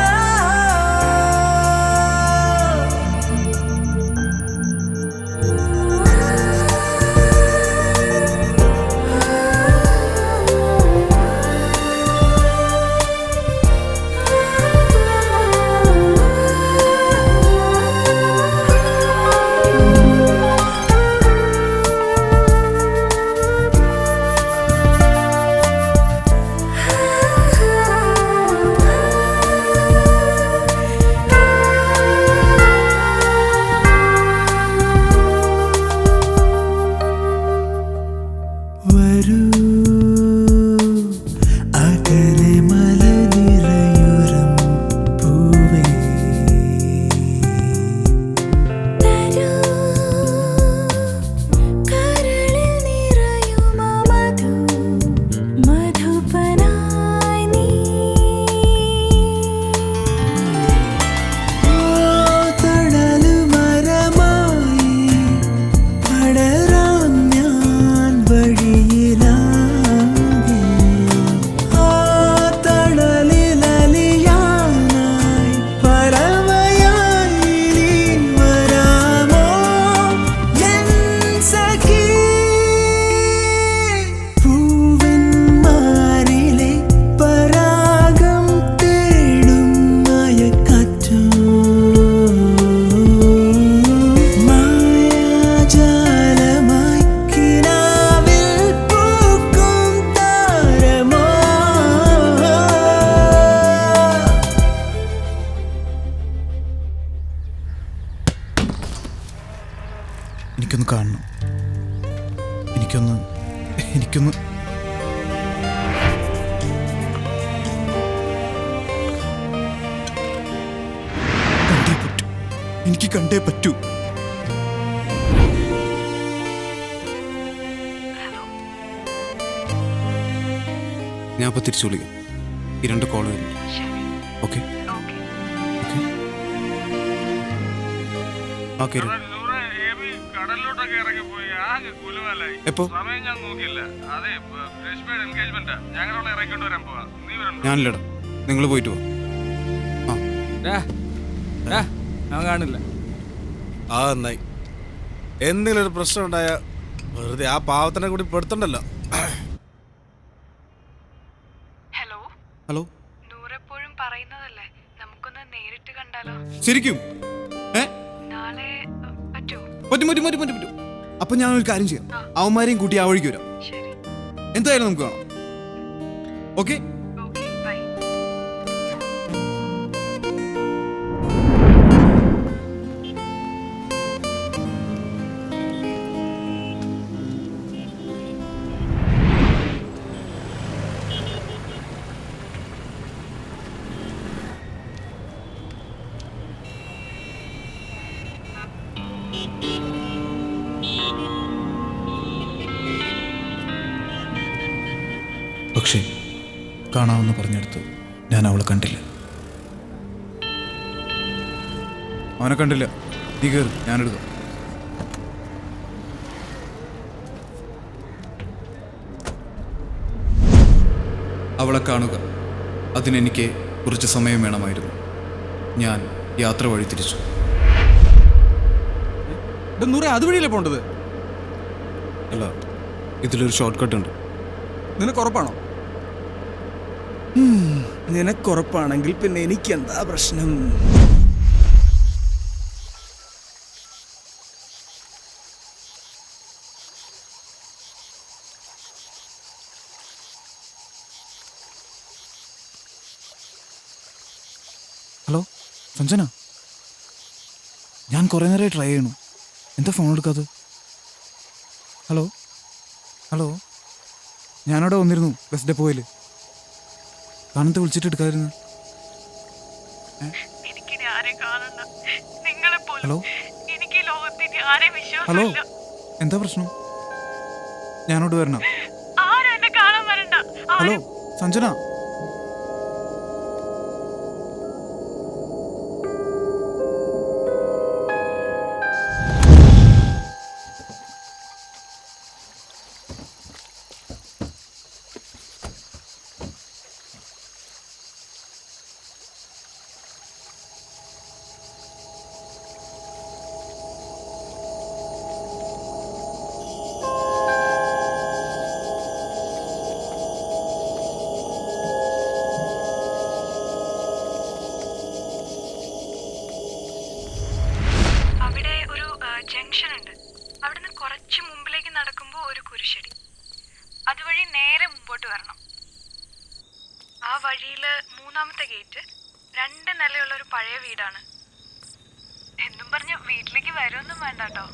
വരൂ അകലെ മലനിരയുരം പൂവേ എനിക്കൊന്ന് കാണണം. എനിക്കൊന്ന് എനിക്ക് കണ്ടേ പറ്റൂ. ഞാൻ ഇപ്പൊ തിരിച്ചു വിളിക്കാം. ഈ 2 കോൾ വരുന്നുണ്ട്. Okay okay. കടലിലോട്ടൊക്കെ ഇറങ്ങിപ്പോയി ആകെ കുലുമലായി. എപ്പോ? സമയം ഞാൻ നോക്കിയില്ല. അതെ രശ്മിയുടെ എൻഗേജ്മെന്റാ. ഞങ്ങളെ ഇറക്കിക്കൊണ്ട് വരാൻ പോവാ. നീ വരണ്ട. ഞാനില്ലടാ, നിങ്ങൾ പോയിട്ട് പോ. ഞാൻ കാണില്ല. ആ നന്നായി. എന്തെങ്കിലും ഒരു പ്രശ്നം ഉണ്ടായ വെറുതെ ആ പാവത്തിനെ കൂടി പെടുത്തണ്ടല്ലോ. ഹലോ ഹലോ, നൂറെപ്പോഴും പറയുന്നതല്ലേ, നമുക്കൊന്ന് നേരിട്ട് കണ്ടാലോ? ശരിക്കും? നാളെ പറ്റുമോ? പറ്റും. അപ്പൊ ഞാനൊരു കാര്യം ചെയ്യാം, അവന്മാരെയും കൂട്ടി ആ വഴിക്ക് വരാം. എന്തായാലും നമുക്ക് കാണാം. ഓക്കെ. പക്ഷേ കാണാമെന്ന് പറഞ്ഞെടുത്ത് ഞാൻ അവളെ കണ്ടില്ല. അവനെ കണ്ടില്ല. നീ കയറി, ഞാനെടുക്കാം. അവളെ കാണുക, അതിനെനിക്ക് കുറച്ച് സമയം വേണമായിരുന്നു. ഞാൻ യാത്ര വഴി തിരിച്ചു. അതുവഴിയല്ലേ പോണ്ടത്? അല്ല, ഇതിലൊരു ഷോർട്ട് കട്ട് ഉണ്ട്. നിനക്കുറപ്പാണോ? നിനക്കുറപ്പാണെങ്കിൽ പിന്നെ എനിക്കെന്താ പ്രശ്നം? ഹലോ സഞ്ജന, ഞാൻ കുറേ നേരമായി ട്രൈ ചെയ്യണു. എന്താ ഫോൺ എടുക്കാത്തത്? ഹലോ, ഞാനവിടെ വന്നിരുന്നു ബസ് ഡെപ്പോയിൽ. കാണത്തെ വിളിച്ചിട്ട് എടുക്കാതിരുന്നു. ഹലോ, എന്താ പ്രശ്നം? ഞാനോട് വരണം. ഹലോ സഞ്ജന, ജംഗ്ഷൻ ഉണ്ട്. അവിടുന്ന് കുറച്ച് മുമ്പിലേക്ക് നടക്കുമ്പോൾ ഒരു കുരിശടി. അതുവഴി നേരെ മുമ്പോട്ട് വരണം. ആ വഴിയിൽ 3ാമത്തെ ഗേറ്റ് 2 നിലയുള്ള ഒരു പഴയ വീടാണ്. എന്നും പറഞ്ഞ് വീട്ടിലേക്ക് വരുമൊന്നും വേണ്ട കേട്ടോ.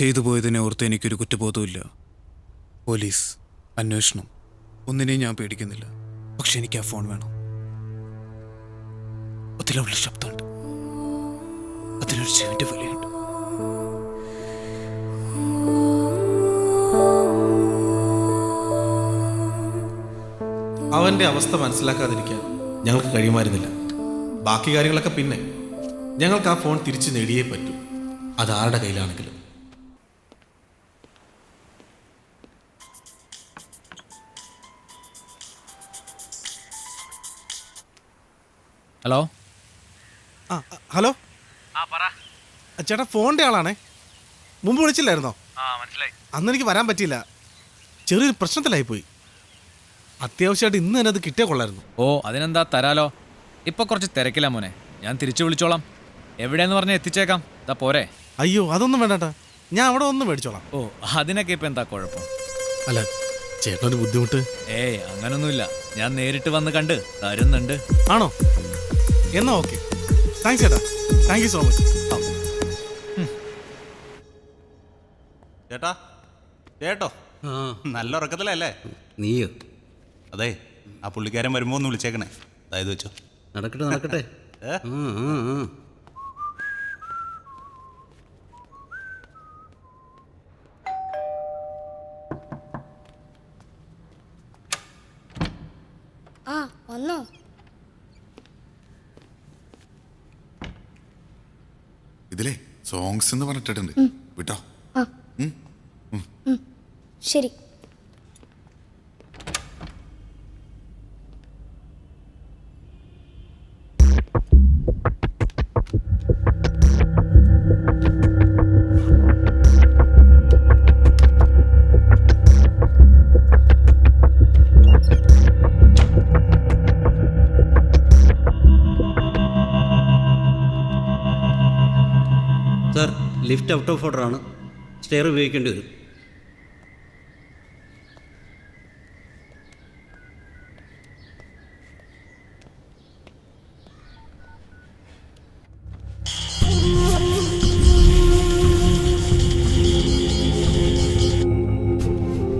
ചെയ്തു പോയതിനെ ഓർത്ത് എനിക്കൊരു കുറ്റബോധമില്ല. പോലീസ്, അന്വേഷണം ഒന്നിനെയും ഞാൻ പേടിക്കുന്നില്ല. പക്ഷെ എനിക്ക് ആ ഫോൺ വേണം. അതിലുള്ള ശബ്ദമുണ്ട്, അതിനൊരു ജീവന്റെ വിലയുണ്ട്. അവൻ്റെ അവസ്ഥ മനസ്സിലാക്കാതിരിക്കാൻ ഞങ്ങൾക്ക് കഴിയുമായിരുന്നില്ല. ബാക്കി കാര്യങ്ങളൊക്കെ പിന്നെ. ഞങ്ങൾക്ക് ആ ഫോൺ തിരിച്ചു നേടിയേ പറ്റൂ, അത് ആരുടെ കയ്യിലാണെങ്കിലും. ഹലോ. ആ ഹലോ. ചേട്ടാ ഫോണിൻ്റെ ആളാണേ. മുമ്പ് വിളിച്ചില്ലായിരുന്നോ? അന്ന് എനിക്ക് വരാൻ പറ്റിയില്ല, ചെറിയൊരു പ്രശ്നത്തിലായിപ്പോയി. അത്യാവശ്യമായിട്ട് ഇന്ന് തന്നെ അത് കിട്ടിയാൽ കൊള്ളായിരുന്നു. ഓ അതിനെന്താ, തരാലോ. ഇപ്പൊ കുറച്ച് തിരക്കില്ല മോനെ, ഞാൻ തിരിച്ചു വിളിച്ചോളാം. എവിടെയെന്ന് പറഞ്ഞാൽ എത്തിച്ചേക്കാം. ഇതാ പോരെ. അയ്യോ അതൊന്നും വേണ്ടാ, ഞാൻ അവിടെ ഒന്ന് മേടിച്ചോളാം. ഓ അതിനൊക്കെ ഇപ്പൊ എന്താ കുഴപ്പം? അല്ല ചേട്ടനൊരു ബുദ്ധിമുട്ട്? ഏയ് അങ്ങനൊന്നുമില്ല, ഞാൻ നേരിട്ട് വന്ന് കണ്ട് തരുന്നുണ്ട്. ആണോ? എന്നാ ഓക്കെ. താങ്ക്സ് ചേട്ടാ, താങ്ക് യു സോ മച്ച്. ചേട്ടാ ചേട്ടോ, നല്ല ഉറക്കത്തിലല്ലേ? നീയോ? അതെ, ആ പുള്ളിക്കാരൻ വരുമ്പോ ഒന്ന് വിളിച്ചേക്കണേ. അതായത് വെച്ചോ. നടക്കട്ടെ നടക്കട്ടെ. ആ വന്നോ? ഇതിലേ സോങ്സ് എന്ന് പറഞ്ഞിട്ടുണ്ട് വിട്ടോ. ശരി. Sir, lift out of order ആണ്. സ്റ്റെയർ ഉപയോഗിക്കേണ്ടി വരും.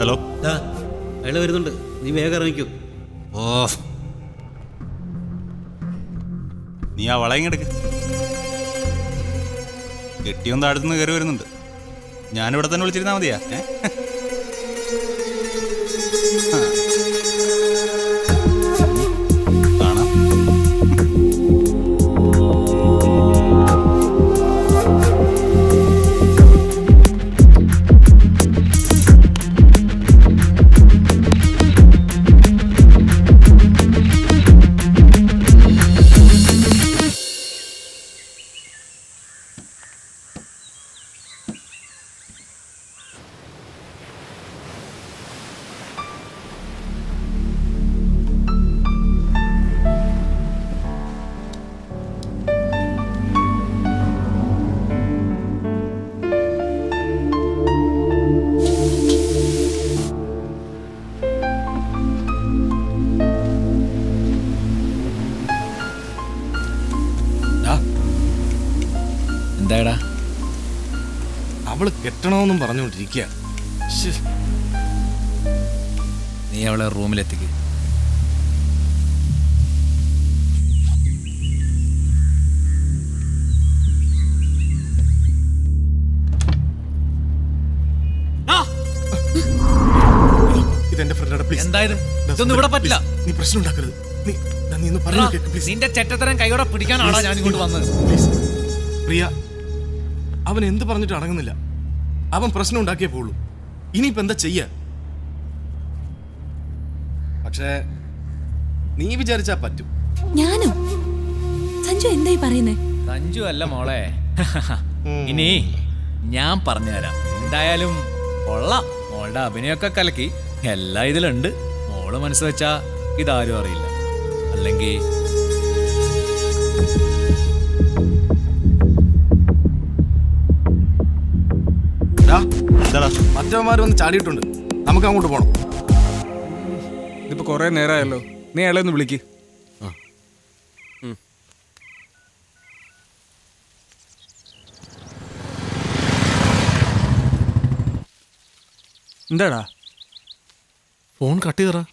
ഹലോ. അയാൾ വരുന്നുണ്ട്, നീ വേഗം ഇറങ്ങിക്കോ. ഓ നീ ആ വളയങ്ങെടുക്ക്. കെട്ടിയൊന്ന് അടുത്തുനിന്ന് കയറി വരുന്നുണ്ട്. ഞാനിവിടെ തന്നെ വിളിച്ചിരുന്നാൽ മതിയാ. കാണാം. എന്താടാ? അവള് കെട്ടണമെന്നും പറഞ്ഞുകൊണ്ടിരിക്കുക. നീ അവളെ റൂമിലെത്തിക്ക്. please. എന്തായത് ഡാ, ഇതൊന്നും ഇവിടെ പറ്റില്ല. നീ പ്രശ്നം ഉണ്ടാക്കരുത്. നീ ഒന്ന് പറഞ്ഞു കേക്ക് പ്ലീസ്. നിന്റെ ചെറ്റത്തരം കൈയോടെ പിടിക്കാനാണോ ഞാൻ ഇങ്ങോട്ട് വന്നത്? പ്ലീസ് പ്രിയ, അവൻ എന്ത് പറഞ്ഞിട്ട് അടങ്ങുന്നില്ല. അവൻ പ്രശ്നം ഉണ്ടാക്കിയേ പോളൂ. ഇനിയിപ്പോ എന്താ ചെയ്യാ? പക്ഷേ നീ വിചാരിച്ചാ പറ്റും. ഞാനോ? സഞ്ജു എന്തായി പറയുന്നേ? സഞ്ജു അല്ല മോളെ. ഇനി ഞാൻ പറഞ്ഞുതരാം. എന്തായാലും കൊള്ളാം, മോളുടെ അഭിനയൊക്കെ കലക്കി, എല്ലാം ഇതിലുണ്ട്. മോള് മനസ്സ് വെച്ചാ ഇതാരും അറിയില്ല. അല്ലെങ്കിൽ മറ്റവന്മാർ വന്ന് ചാടിയിട്ടുണ്ട്. നമുക്ക് അങ്ങോട്ട് പോണം. ഇതിപ്പോ കുറെ നേരമായല്ലോ. നീ അയാളെ ഒന്ന് വിളിക്ക്. എന്താടാ? Phone cut ചെയ്തറാ.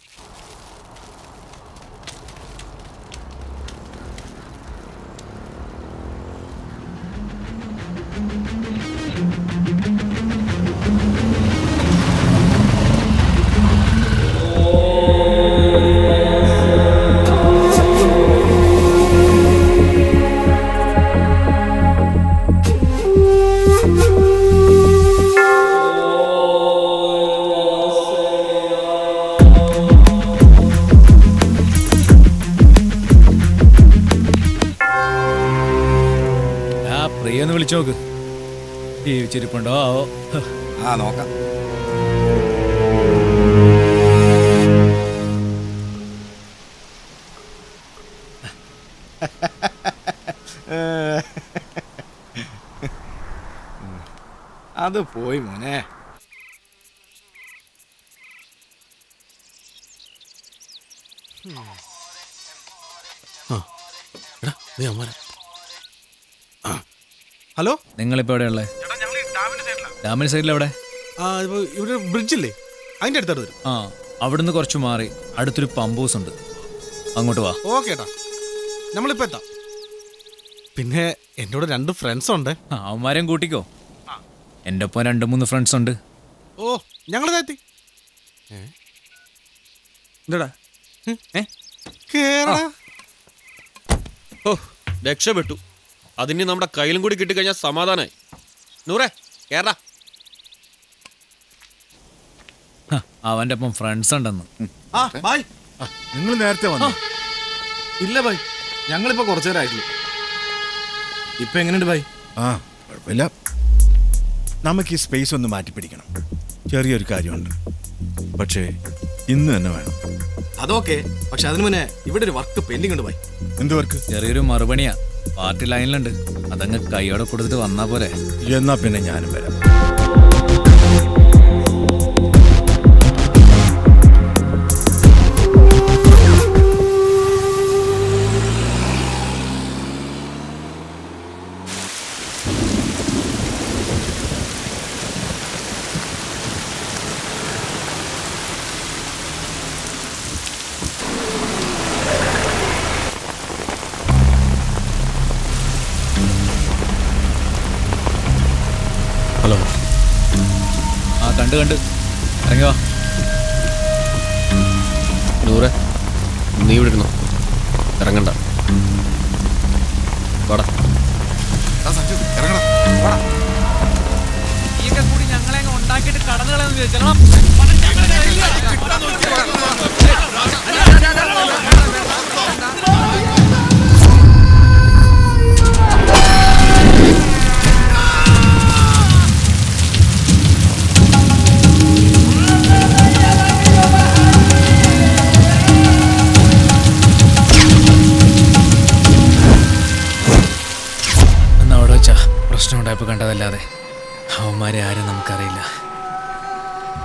പ്രിയൊന്ന് വിളിച്ചു നോക്ക്. ജീവിച്ചിരിപ്പുണ്ടോ ആവോ? ആ നോക്കാം. അത് പോയി മോനെ. ഹലോ, നിങ്ങളിപ്പോ എവിടെയുള്ളേ? ഡാമിന് സൈഡിൽ എവിടെ? ഇവിടെ ബ്രിഡ്ജില്ലേ, അതിന്റെ അടുത്തോട്ട് വരും. ആ, അവിടുന്ന് കുറച്ച് മാറി അടുത്തൊരു പമ്പ് ഹൗസ് ഉണ്ട്, അങ്ങോട്ട് വാ. ഓക്കെ ഏട്ടാ, നമ്മളിപ്പോ എത്താം. പിന്നെ എൻ്റെ കൂടെ 2 ഫ്രണ്ട്സ് ഉണ്ട്. അവന്മാരെയും കൂട്ടിക്കോ. എൻ്റെ ഒപ്പം 2-3 ഫ്രണ്ട്സ് ഉണ്ട്. ഓ, ഞങ്ങളിതാ എത്തി. എന്താടാ? കേറാ. ഓ, രക്ഷപ്പെട്ടു. അതിന് നമ്മുടെ കയ്യിലും കൂടി കിട്ടിക്കഴിഞ്ഞാൽ സമാധാനായി. നൂറേ, കേറാ. അവൻ്റെ ഒപ്പം ഫ്രണ്ട്സ് ഉണ്ടെന്ന്. ബൈ. നിങ്ങൾ നേരത്തെ വന്നു? ഇല്ല ബൈ, ഞങ്ങളിപ്പോ കുറച്ചു നേരമായിട്ടുള്ളൂ. ഇപ്പൊ എങ്ങനെയുണ്ട് ബൈ? കുഴപ്പമില്ല. നമുക്ക് ഈ സ്പേസ് ഒന്ന് മാറ്റി പിടിക്കണം. ചെറിയൊരു കാര്യമുണ്ട്, പക്ഷേ ഇന്ന് തന്നെ വേണം. അതൊക്കെ, പക്ഷെ അതിന് മുന്നേ ഇവിടെ ഒരു വർക്ക് പെൻഡിങ് ഉണ്ട് ബൈ. എന്ത് വർക്ക്? ചെറിയൊരു മറുപണിയാ, പാർട്ടി ലൈനിലുണ്ട്. അതങ്ങ് കൈയോടെ കൊടുത്തിട്ട് വന്നാ പോരെ? എന്നാ പിന്നെ ഞാനും വരാം. ഹലോ. ആ, കണ്ട് ഇറങ്ങി വാ. നൂറേ, നീ ഇവിടെ ഇരുന്നോ, ഇറങ്ങണ്ട. വാടാ. കൂടി ഞങ്ങളെ ഉണ്ടാക്കിയിട്ട് കടന്നുകളെന്ന് ചോദിച്ചാൽ പ്രശ്നം ഉണ്ടായപ്പോൾ കണ്ടതല്ലാതെ അവന്മാരെ ആരും നമുക്കറിയില്ല.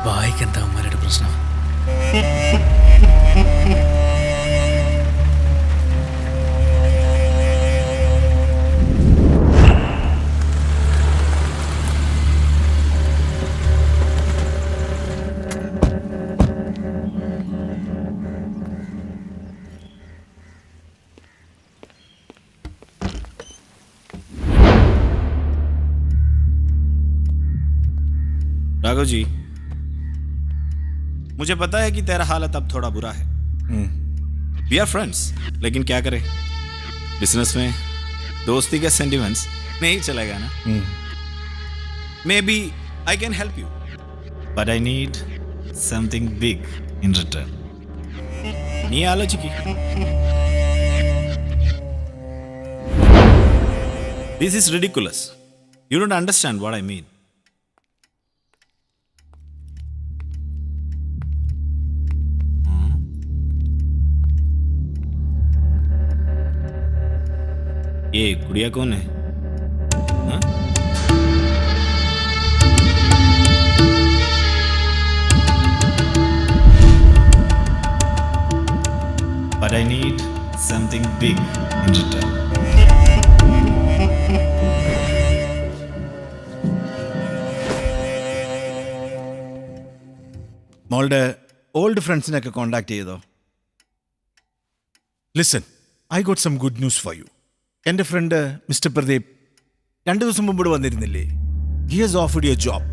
വായിക്കെന്താ അവന്മാരുടെ പ്രശ്നം? राघव जी, मुझे पता है कि तेरा हालत अब थोड़ा बुरा है. वी आर फ्रेंड्स, लेकिन क्या करें, बिजनेस में दोस्ती के सेंटिमेंट्स नहीं चलेगा ना. May be I can help you, but I need something big in return. നീ ആലോചിക്ക്. This is ridiculous. You don't understand what I mean. ये गुड़िया कौन है? हाँ? But I need something big in return. മോളുടെ ഓൾഡ് ഫ്രണ്ട്സിനൊക്കെ കോണ്ടാക്ട് ചെയ്തോ? Listen, I got some good news for you. എൻ്റെ ഫ്രണ്ട് മിസ്റ്റർ പ്രദീപ് 2 ദിവസം മുമ്പ് വന്നിരുന്നില്ലേ? He has offered you a job.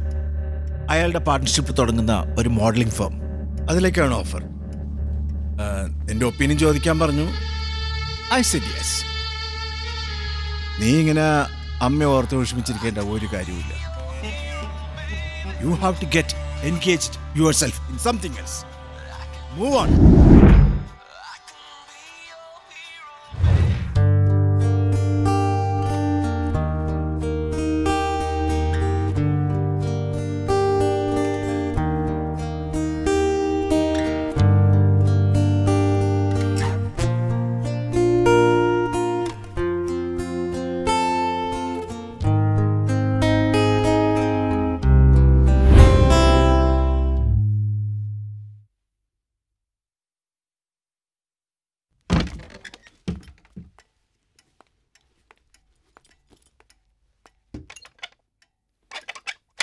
അയാളുടെ പാർട്ട്ണർഷിപ്പ് തുടങ്ങുന്ന ഒരു മോഡലിംഗ് ഫേം, അതിലേക്കാണ് ഓഫർ. എൻ്റെ ഒപ്പീനിയൻ ചോദിക്കാൻ പറഞ്ഞു. I said yes. നീ ഇങ്ങനെ അമ്മ ഓർത്ത് വിഷമിച്ചിരിക്കേണ്ട ഒരു കാര്യമില്ല. You have to get engaged yourself in something else. Move on.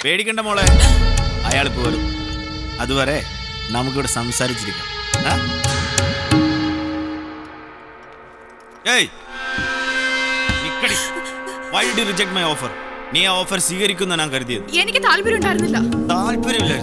പേടിക്കണ്ട മോളെ, അയാളിപ്പോ വരും. അതുവരെ നമുക്കിവിടെ സംസാരിച്ചിരിക്കാം. Why did you reject my offer? നീ ആ ഓഫർ സ്വീകരിക്കുന്ന ഞാൻ കരുതിയത്. എനിക്ക് താല്പര്യം ഉണ്ടായിരുന്നില്ല. താല്പര്യമില്ല.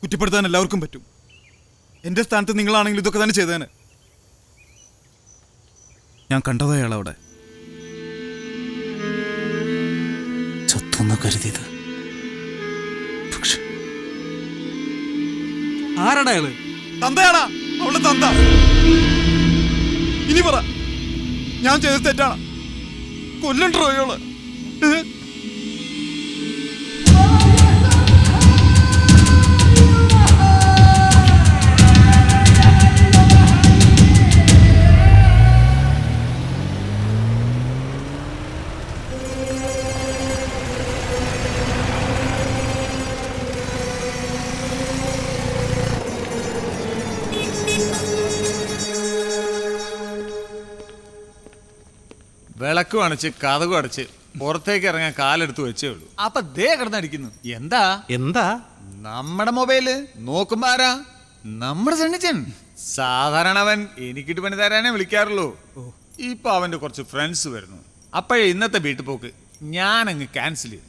കുറ്റപ്പെടുത്താൻ എല്ലാവർക്കും പറ്റും. എൻ്റെ സ്ഥാനത്ത് നിങ്ങളാണെങ്കിൽ ഇതൊക്കെ തന്നെ ചെയ്തേനെ. ഞാൻ കണ്ടതാ അയാളവിടെ ചത്തൊന്ന് കരുതിയത്. പക്ഷെ ആരാടാ അയാള്? തന്തയാടാ, അവളുടെ തന്ത. ഇനി പറ, ഞാൻ ചെയ്ത തെറ്റാണ്. കൊല്ലണ്ടോ അയാള്? വിളക്കും അണച്ച് കഥകും അടച്ച് പുറത്തേക്ക് ഇറങ്ങാൻ കാലെടുത്ത് വെച്ചേ ഉള്ളൂ. അപ്പൊ ദേ കിടന്നടിക്കുന്നു. എന്താ എന്താ നമ്മുടെ മൊബൈല് നോക്കുമ്പോ ആരാ? നമ്മുടെ സണ്ണിച്ചൻ. സാധാരണ അവൻ എനിക്കിട്ട് പണി തരാനേ വിളിക്കാറുള്ളൂ. ഇപ്പൊ അവന്റെ കുറച്ച് ഫ്രണ്ട്സ് വരുന്നു. അപ്പോഴേ ഇന്നത്തെ വീട്ടിൽ പോക്ക് ഞാനങ്ങ് ക്യാൻസൽ ചെയ്തു.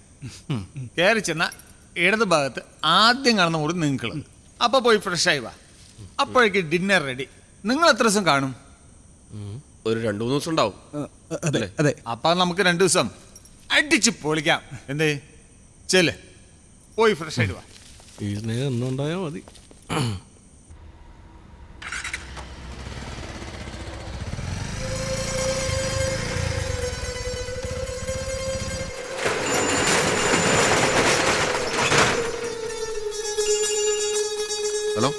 കയറി ചെന്ന ഇടത് ഭാഗത്ത് ആദ്യം കാണുന്ന മുറി നിങ്ങള്. അപ്പൊ പോയി ഫ്രഷ് ആയി വാ. അപ്പോഴേക്ക് ഡിന്നർ റെഡി. നിങ്ങൾ എത്ര ദിവസം കാണും? ഒരു 2-3 ദിവസം ഉണ്ടാവും. അതെ. അപ്പൊ നമുക്ക് 2 ദിവസം അടിച്ച് പൊളിക്കാം. എന്തേ ചെല്ലേ പോയി ഫ്രഷ് ആയിട്ട് വാ. ഈ സ്നേഹം എന്നുണ്ടായാ മതി. ഹലോ,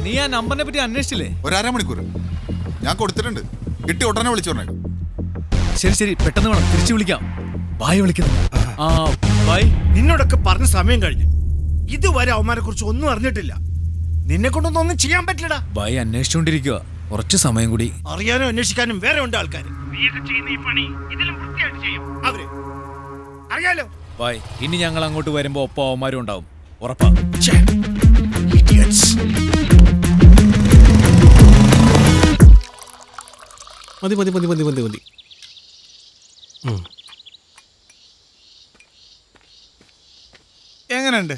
നീ ആ നമ്പറിനെ പറ്റി അന്വേഷിച്ചില്ലേ? ഒരു അരമണിക്കൂർ ഞാൻ കൊടുത്തിട്ടുണ്ട്. കിട്ടി ഉടനെ വിളിച്ചു പറഞ്ഞേക്കാം. ശരി, പെട്ടെന്ന് വേണം, തിരിച്ചു വിളിക്കാം. ബായ് വിളിക്കുന്നു. ബായ്. നിന്നോടൊക്കെ പറഞ്ഞ സമയം കഴിഞ്ഞു. ഇതുവരെ അവന്മാരെ കുറിച്ച് ഒന്നും അറിഞ്ഞിട്ടില്ല. നിന്നെ കൊണ്ടൊന്നും ഒന്നും ചെയ്യാൻ പറ്റില്ലടാ. ബായ് അന്വേഷിച്ചോണ്ടിരിക്കുക, കുറച്ച് സമയം കൂടി. അറിയാനും അന്വേഷിക്കാനും വേറെ ഉണ്ട് ആൾക്കാർ. അറിയാലോ. ബായ്, ഇനി ഞങ്ങൾ അങ്ങോട്ട് വരുമ്പോ ഒപ്പം അവന്മാരും ഉണ്ടാവും, ഉറപ്പാ. മതി. എങ്ങനെയുണ്ട്?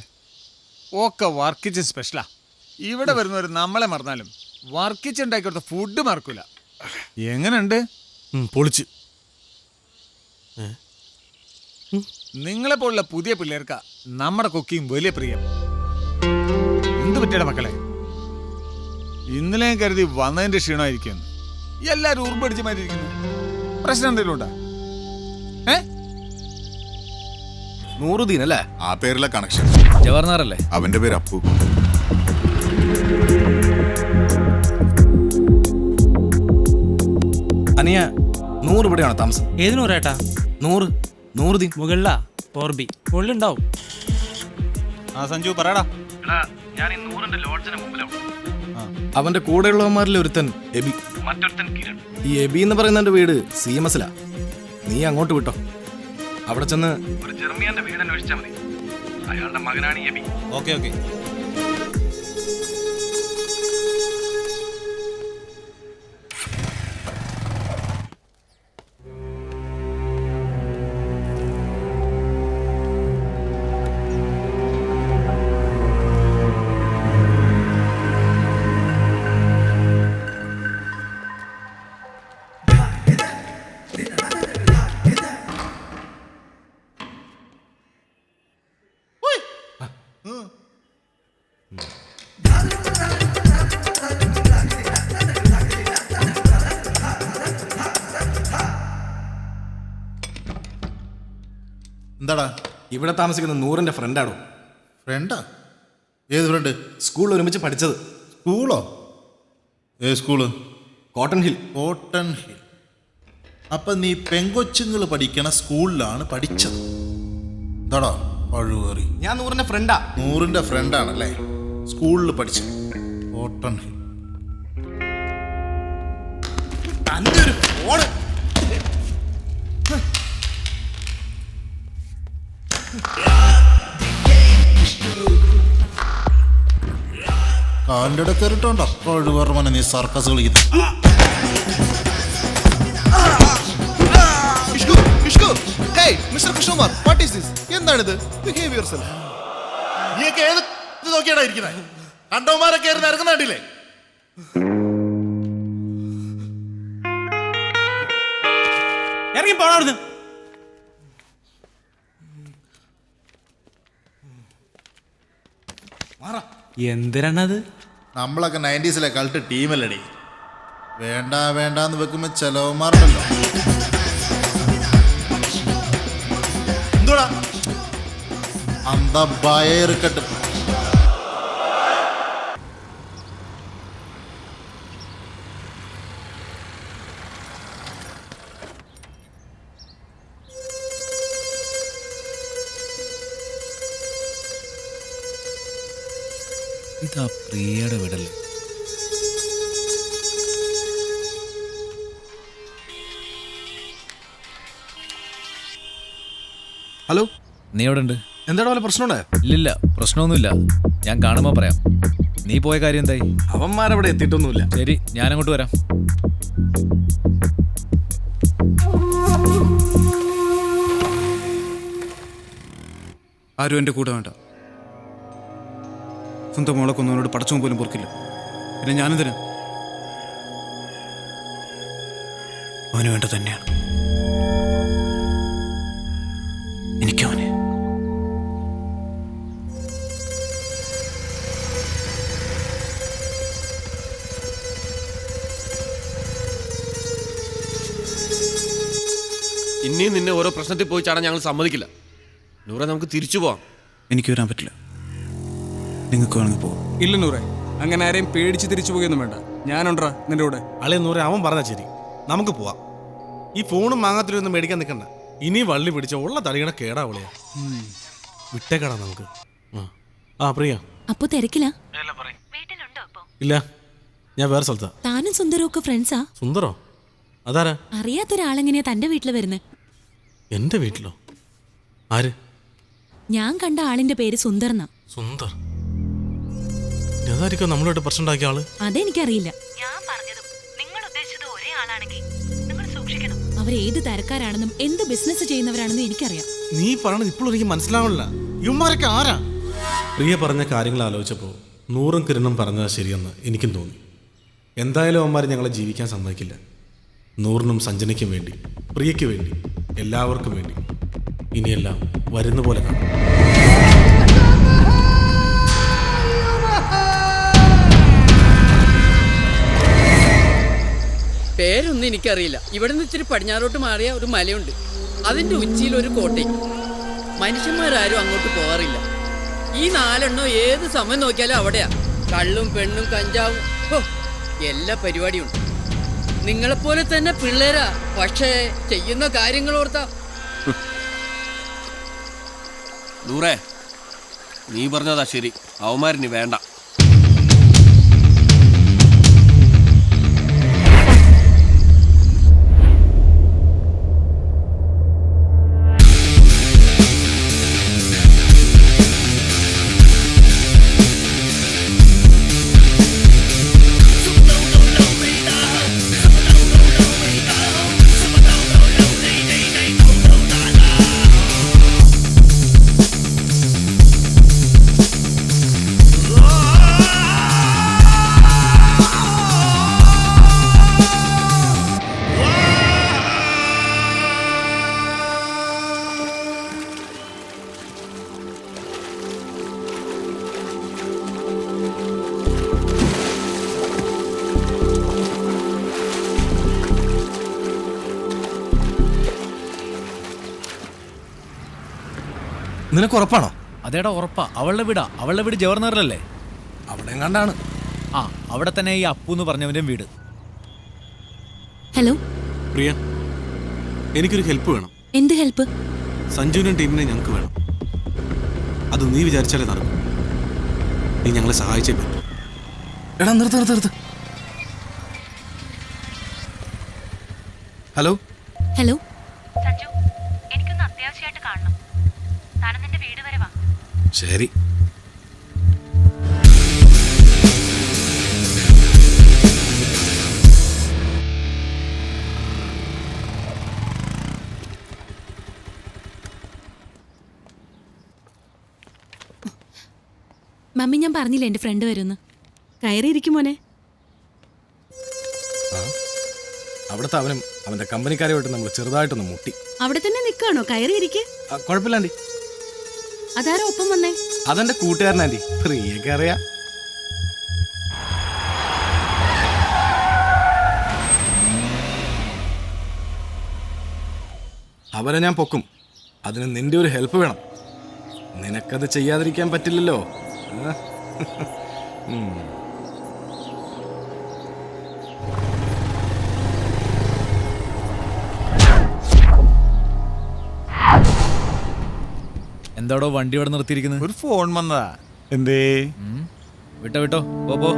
ഒക്കെ വർക്കിച്ച് സ്പെഷ്യലാ. ഇവിടെ വരുന്നവർ നമ്മളെ മറന്നാലും വർക്കിച്ച് ഉണ്ടാക്കി കൊടുത്ത ഫുഡ് മറക്കൂല. എങ്ങനെയുണ്ട്? പൊളിച്ച്. നിങ്ങളെ പോലുള്ള പുതിയ പിള്ളേർക്കാ നമ്മുടെ കുക്കിംഗ് വലിയ പ്രിയം. എന്ത് പറ്റിയട മക്കളെ? ഇന്നലെ കരുതി വന്നതിന്റെ ക്ഷീണമായിരിക്കും. എല്ലാരും ഉറുമ്പടിച്ച് മാറ്റിയിരിക്കുന്നു. പ്രശ്നം എന്തെങ്കിലും ഉണ്ടാ? നൂറുദ്ദീൻ അല്ലേ ആ പേരിലെ കണക്ഷൻ? ജവഹർലാലല്ലേ? അവന്റെ പേര് അപ്പു. അനിയ 100 ഇവിടെയാണോ താമസം? ഏത് നൂറേട്ടാ? 100 മുകളിലാ ഫോർബി മുകളിലുണ്ടാവും. ആ സഞ്ജു പറയടാ. ഞാൻ ഈ 100ന്റെ ലോഡ്ജിന് മുമ്പിലാണ്. അവന്റെ കൂടെയുള്ളവന്മാരിൽ ഒരുത്തൻ എബി, മറ്റൊരുത്തൻ കിരൺ. ഈ എബി എന്ന് പറയുന്നവന്റെ വീട് CMS ലാ. നീ അങ്ങോട്ട് വിട്ടോ. അവിടെ ചെന്ന് ഒരു ജെർമിയന്റെ വീട് അന്വേഷിച്ചാൽ മതി. അയാളുടെ മകനാണ് എബി. ഓക്കെ. എന്താടാ? ഇവിടെ താമസിക്കുന്ന 100ന്റെ ഫ്രണ്ടാണോ? ഫ്രണ്ടാ? ഏത് ഫ്രണ്ട്? സ്കൂളിൽ ഒരുമിച്ച് പഠിച്ചത്. സ്കൂളോ? ഏത് school? Cotton hill. Cotton hill. അപ്പൊ നീ പെങ്കൊച്ചുങ്ങൾ പഠിക്കണ സ്കൂളിലാണ് പഠിച്ചത്? എന്താടാ പഴുകറി? ഞാൻ 100ന്റെ ഫ്രണ്ടാ. 100ന്റെ ഫ്രണ്ടാണല്ലേ? സ്കൂളിൽ പഠിച്ചത് കോട്ടൺ ഹിൽ. തന്റെ ഒരു ഫോണ്. കാലിൻ്റെ ഇടയിൽ കയറിട്ടോണ്ടോ പഴുകർമ്മനെ നീ സർക്കസ് കളിക്കുന്നത്? എന്താണിത്? നീയൊക്കെ ഏത് നോക്കിയാടാ ഇരിക്കുന്നത്? കണ്ടവന്മാരെ കയറി ഇറങ്ങുന്നില്ലേ? ഇറങ്ങി പോണായിരുന്നു. എന്തിനാണത്? നമ്മളൊക്കെ 90s കളിട്ട് ടീമല്ലടി. വേണ്ടാന്ന് വെക്കുമ്പോ ചെലവന്മാരുണ്ടല്ലോ. എന്തോടാ അന്ത ഭയറുക്കട്ട്. ഇതാ പ്രിയയുടെ വീടല്ലേ? ഹലോ, നീ എവിടെ ഉണ്ട്? എന്താടാ വല്ല പ്രശ്നമുണ്ടേ? ഇല്ലില്ല, പ്രശ്നമൊന്നുമില്ല. ഞാൻ കാണുമ്പോൾ പറയാം. നീ പോയ കാര്യം എന്തായി? അവന്മാരവിടെ എത്തിയിട്ടൊന്നുമില്ല. ശരി, ഞാനങ്ങോട്ട് വരാം. ആരും എൻ്റെ കൂടെ വേണ്ട. സ്വന്തം മോളെ കൊന്നവനോട് പടച്ചവും പോലും പൊറുക്കില്ല. പിന്നെ ഞാനെന്തിനാ? അവന് വേണ്ട തന്നെയാണ് എനിക്കവനെ. ഇനിയും നിന്നെ ഓരോ പ്രശ്നത്തിൽ പോയി ചാടാൻ ഞങ്ങൾ സമ്മതിക്കില്ല. നൂറെ, നമുക്ക് തിരിച്ചു പോവാം. എനിക്ക് വരാൻ പറ്റില്ല. നിങ്ങൾക്ക് വേണമെങ്കിൽ പോവാം. ഇല്ല നൂറെ, അങ്ങനെ ആരെയും പേടിച്ച് തിരിച്ചു പോയൊന്നും വേണ്ട. ഞാനുണ്ടാ നിന്റെ കൂടെ. അളിയ നൂറെ, അവൻ പറഞ്ഞാൽ ശരി, നമുക്ക് പോവാം. ഈ ഫോണും മാങ്ങാത്തിലൊന്നും മേടിക്കാൻ നിൽക്കണ്ട. ഇനി വള്ളി പിടിച്ച ഉള്ള തടികണ കേടാ വിളിയാ. വിട്ടേക്കടാ നമുക്ക്. ആ പ്രിയ, അപ്പൊ തിരക്കില്ല? ഇല്ല, ഞാൻ വേറെ സ്ഥലത്താ. താനും സുന്ദരവും ഒക്കെ ഫ്രണ്ട്സാ? സുന്ദരോ? അതാരാ? അറിയാത്തൊരാളെങ്ങനെയാ തന്റെ വീട്ടിൽ വരുന്നത്? എന്റെ വീട്ടിലോ? ആര്? ഞാൻ കണ്ട ആളിന്റെ പേര് സുന്ദർന്നാ. സുന്ദർ? അതായിരിക്കും നമ്മളോട്ട് പ്രശ്നം ഉണ്ടാക്കിയ ആള്. അതെനിക്കറിയില്ല. അവരേത് തരക്കാരാണെന്നും എന്ത് ബിസിനസ് ചെയ്യുന്നവരാണെന്നും എനിക്കറിയാം. നീ പറയണത് ഇപ്പോഴും എനിക്ക് മനസ്സിലാവണില്ല. ഇവന്മാരൊക്കെ ആരാ? പ്രിയ പറഞ്ഞ കാര്യങ്ങൾ ആലോചിച്ചപ്പോൾ നൂറും കിരണും പറഞ്ഞത് ശരിയെന്ന് എനിക്കും തോന്നി. എന്തായാലും അവന്മാർ ഞങ്ങളെ ജീവിക്കാൻ സമ്മതിക്കില്ല. നൂറിനും സഞ്ജനയ്ക്കും വേണ്ടി, പ്രിയയ്ക്ക് വേണ്ടി, എല്ലാവർക്കും വേണ്ടി. ഇനിയെല്ലാം വരുന്ന പോലെ കാണാം. പേരൊന്നും എനിക്കറിയില്ല. ഇവിടെ നിന്ന് ഇച്ചിരി പടിഞ്ഞാറോട്ട് മാറിയ ഒരു മലയുണ്ട്. അതിന്റെ ഉച്ചിയിൽ ഒരു കോട്ടയും. മനുഷ്യന്മാരാരും അങ്ങോട്ട് പോകാറില്ല. ഈ 4 ഏത് സമയം നോക്കിയാലും അവിടെയാ. കള്ളും പെണ്ണും കഞ്ചാവും എല്ലാ പരിപാടിയും ഉണ്ട്. നിങ്ങളെപ്പോലെ തന്നെ പിള്ളേരാ, പക്ഷേ ചെയ്യുന്ന കാര്യങ്ങളോർത്താ. നൂറെ, നീ പറഞ്ഞതാ ശരി. അവന്മാരിനി വേണ്ട. നിനക്ക് ഉറപ്പാണോ? അതേടാ ഉറപ്പാ. അവളുടെ വീടാ. അവളുടെ വീട് ജവഹർനഗറിലല്ലേ? അവിടെ കണ്ടാണ്. ആ, അവിടെ തന്നെ ഈ അപ്പു എന്ന് പറഞ്ഞവൻ്റെ വീട്. ഹലോ പ്രിയ, എനിക്കൊരു ഹെൽപ്പ് വേണം. എന്ത് ഹെൽപ്പ്? സഞ്ജുവിനും ടീമിനെ ഞങ്ങൾക്ക് വേണം. അത് നീ വിചാരിച്ചാലേ നടക്കും. നീ ഞങ്ങളെ സഹായിച്ചേ പറ്റും. എടാ നിർത്ത്. ഹലോ ഹലോ, എനിക്കൊന്ന് അത്യാവശ്യമായിട്ട് കാണണം. താനും നിന്റെ വീട് വരെ വാ. ശരി. മമ്മി, ഞാൻ പറഞ്ഞില്ല എന്റെ ഫ്രണ്ട് വരുമെന്ന്. കയറിയിരിക്കും മോനെ. അവിടുത്തെ അവനും അവന്റെ കമ്പനിക്കാരുമായിട്ട് നമ്മൾ ചെറുതായിട്ടൊന്ന് മുട്ടി. അവിടെ തന്നെ നിൽക്കാണോ? കയറിയിരിക്കെ. കുഴപ്പമില്ല ആൻറ്റി. അതാരോ ഒപ്പം വന്നേ? അതെന്റെ കൂട്ടുകാരൻ ആൻറ്റി. പ്രിയൊക്കെ അറിയാം. അവരെ ഞാൻ പൊക്കും. അതിന് നിന്റെ ഒരു ഹെൽപ്പ് വേണം. നിനക്കത് ചെയ്യാതിരിക്കാൻ പറ്റില്ലല്ലോ. എന്താടോ വണ്ടി ഇവിടെ നിർത്തിയിരിക്കുന്നത്? ഒരു ഫോൺ വന്നതാ. എന്തേ? വിട്ടോ പോ.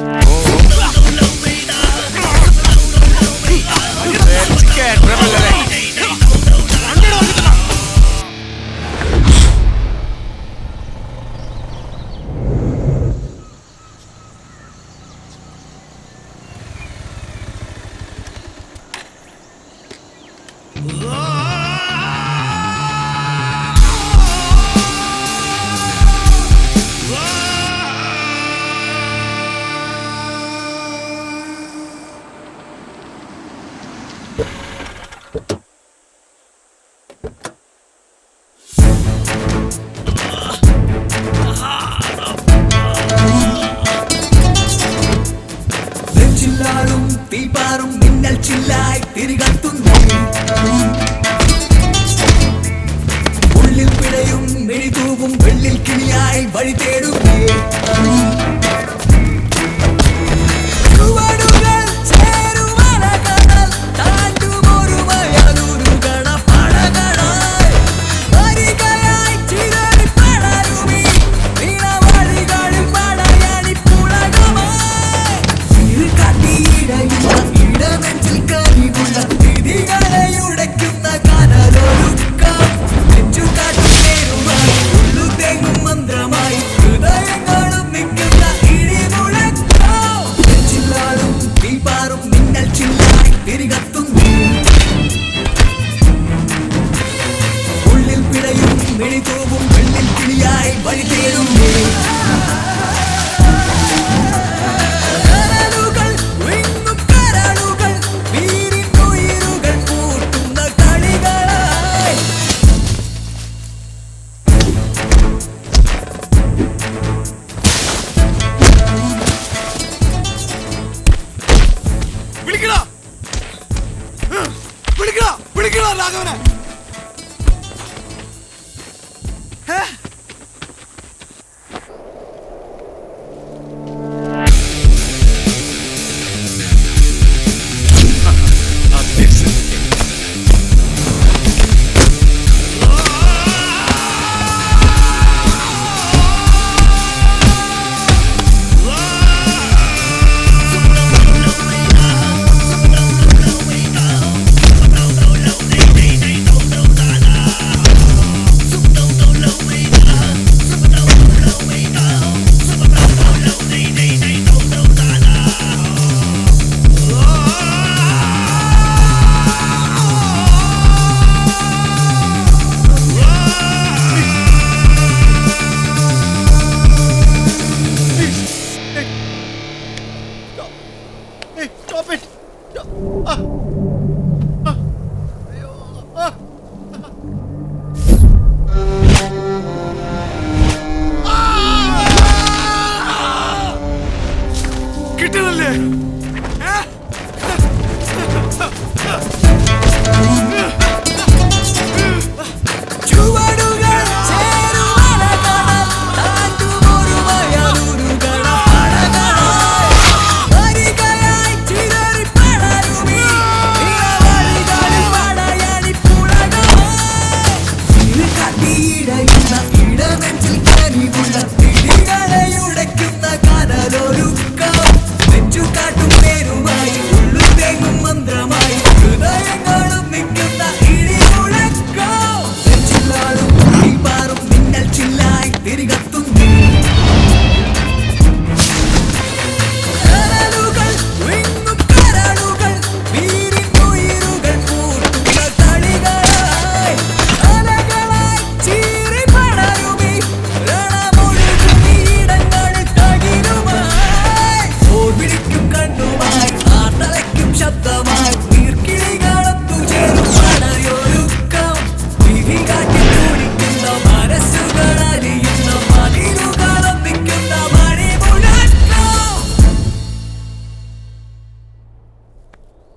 തൂവും വെള്ളിൽ കിളിയായി വഴി തേടുന്നേ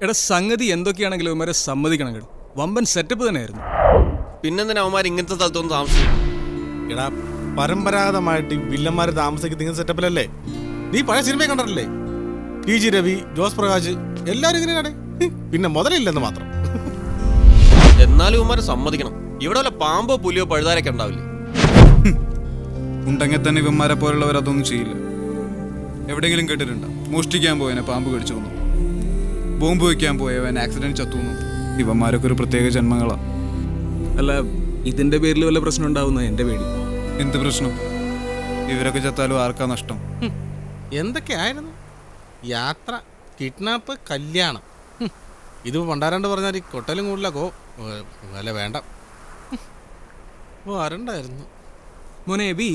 എടാ സംഗതി എന്തൊക്കെയാണെങ്കിലും ഇവന്മാരെ സമ്മതിക്കണം കേട്ടോ. വമ്പൻ സെറ്റപ്പ് തന്നെയായിരുന്നു. പിന്നെന്തിനാ അവന്മാർ ഇങ്ങനത്തെ സ്ഥലത്തൊന്നും താമസിക്കും? എടാ പരമ്പരാഗതമായിട്ട് വില്ലന്മാർ താമസിക്കുന്ന ഇങ്ങനെ സെറ്റപ്പിലല്ലേ? നീ പഴയ സിനിമ കണ്ടിട്ടില്ലേ? ടി.ജി. രവി, ജോസ് പ്രകാശ് എല്ലാരും ഇങ്ങനെയാണ്. പിന്നെ മുതലില്ലെന്ന് മാത്രം. എന്നാലും ഇവന്മാരെ സമ്മതിക്കണം. ഇവിടെ വല്ല പാമ്പോ പുലിയോ പഴുതാരൊക്കെ ഉണ്ടാവില്ലേ? ഉണ്ടെങ്കിൽ തന്നെ ഇവന്മാരെ പോലുള്ളവർ അതൊന്നും ചെയ്യില്ല. എവിടെയെങ്കിലും കേട്ടിട്ടുണ്ടോ മോഷ്ടിക്കാൻ പോയവനെ പാമ്പ് കടിച്ചു കൊന്നു, ബോംബ് വയ്ക്കാൻ പോയവൻ ആക്സിഡന്റ് ചത്തുന്നു? ഇവന്മാരൊക്കെ ഒരു പ്രത്യേക ജന്മങ്ങളാ. അല്ല ഇതിന്റെ പേരിൽ വല്ല പ്രശ്നം ഉണ്ടാവുന്ന എന്റെ പേടി. എന്ത് പ്രശ്നം? ഇവരൊക്കെ ചത്താലും ആർക്കാ നഷ്ടം? എന്തൊക്കെയായിരുന്നു യാത്ര, കിഡ്നാപ്പ്, കല്യാണം. ഇത് പണ്ടാരാണ്ട് പറഞ്ഞാൽ ഈ കൊട്ടലും കൂടുതലോ അല്ല വേണ്ട വരണ്ടായിരുന്നു. മോനെ ബി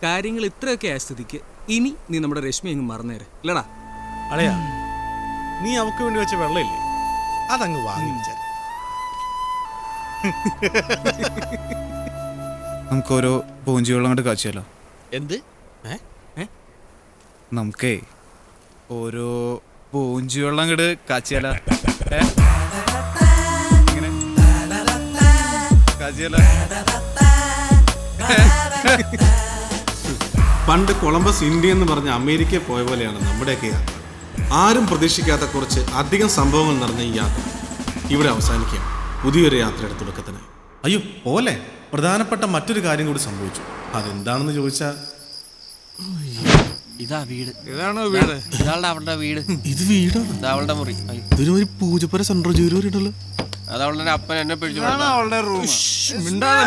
കാര്യങ്ങൾ ഇത്രയൊക്കെ ആയ സ്ഥിതിക്ക് ഇനി നീ നമ്മുടെ രശ്മി അങ്ങ് മറന്നേരെ ഇല്ലടാ. അളയാ നീ അവക്ക് വേണ്ടി വെച്ച വെള്ളമില്ലേ അതങ്ങ് വാങ്ങിച്ചാൽ നമുക്കോരോ പൂഞ്ചി വെള്ളം കൊണ്ട് കാച്ചിയാലോ? എന്ത്? നമുക്കേ ഓരോ പൂഞ്ചി വെള്ളം കൊണ്ട് കാച്ചിയാലോ? പണ്ട് കൊളംബസ് ഇന്ത്യ എന്ന് പറഞ്ഞ അമേരിക്കയിൽ പോയ പോലെയാണ് നമ്മുടെയൊക്കെ യാത്ര. ആരും പ്രതീക്ഷിക്കാത്ത കുറച്ച് അധികം സംഭവങ്ങൾ നിറഞ്ഞ ഈ യാത്ര ഇവിടെ അവസാനിക്കുകയാണ്. പുതിയൊരു യാത്രയുടെ തുടക്കത്തിന്. അയ്യോ പോലെ പ്രധാനപ്പെട്ട മറ്റൊരു കാര്യം കൂടി സംഭവിച്ചു. അതെന്താണെന്ന് ചോദിച്ചാൽ ഇതാ വീട്. ഇതാണോ വീട്? ഇതാളുടെ അവളുടെ വീട്. ഇത് വീടോ? അവളുടെ മുറി. ഇതൊരു പൂജപ്പുര സെൻട്രൽ ജൂരി അത് അവളുടെ അപ്പൻ എന്നെ പിടിച്ചു. അവളുടെ റൂം. മിണ്ടാതെ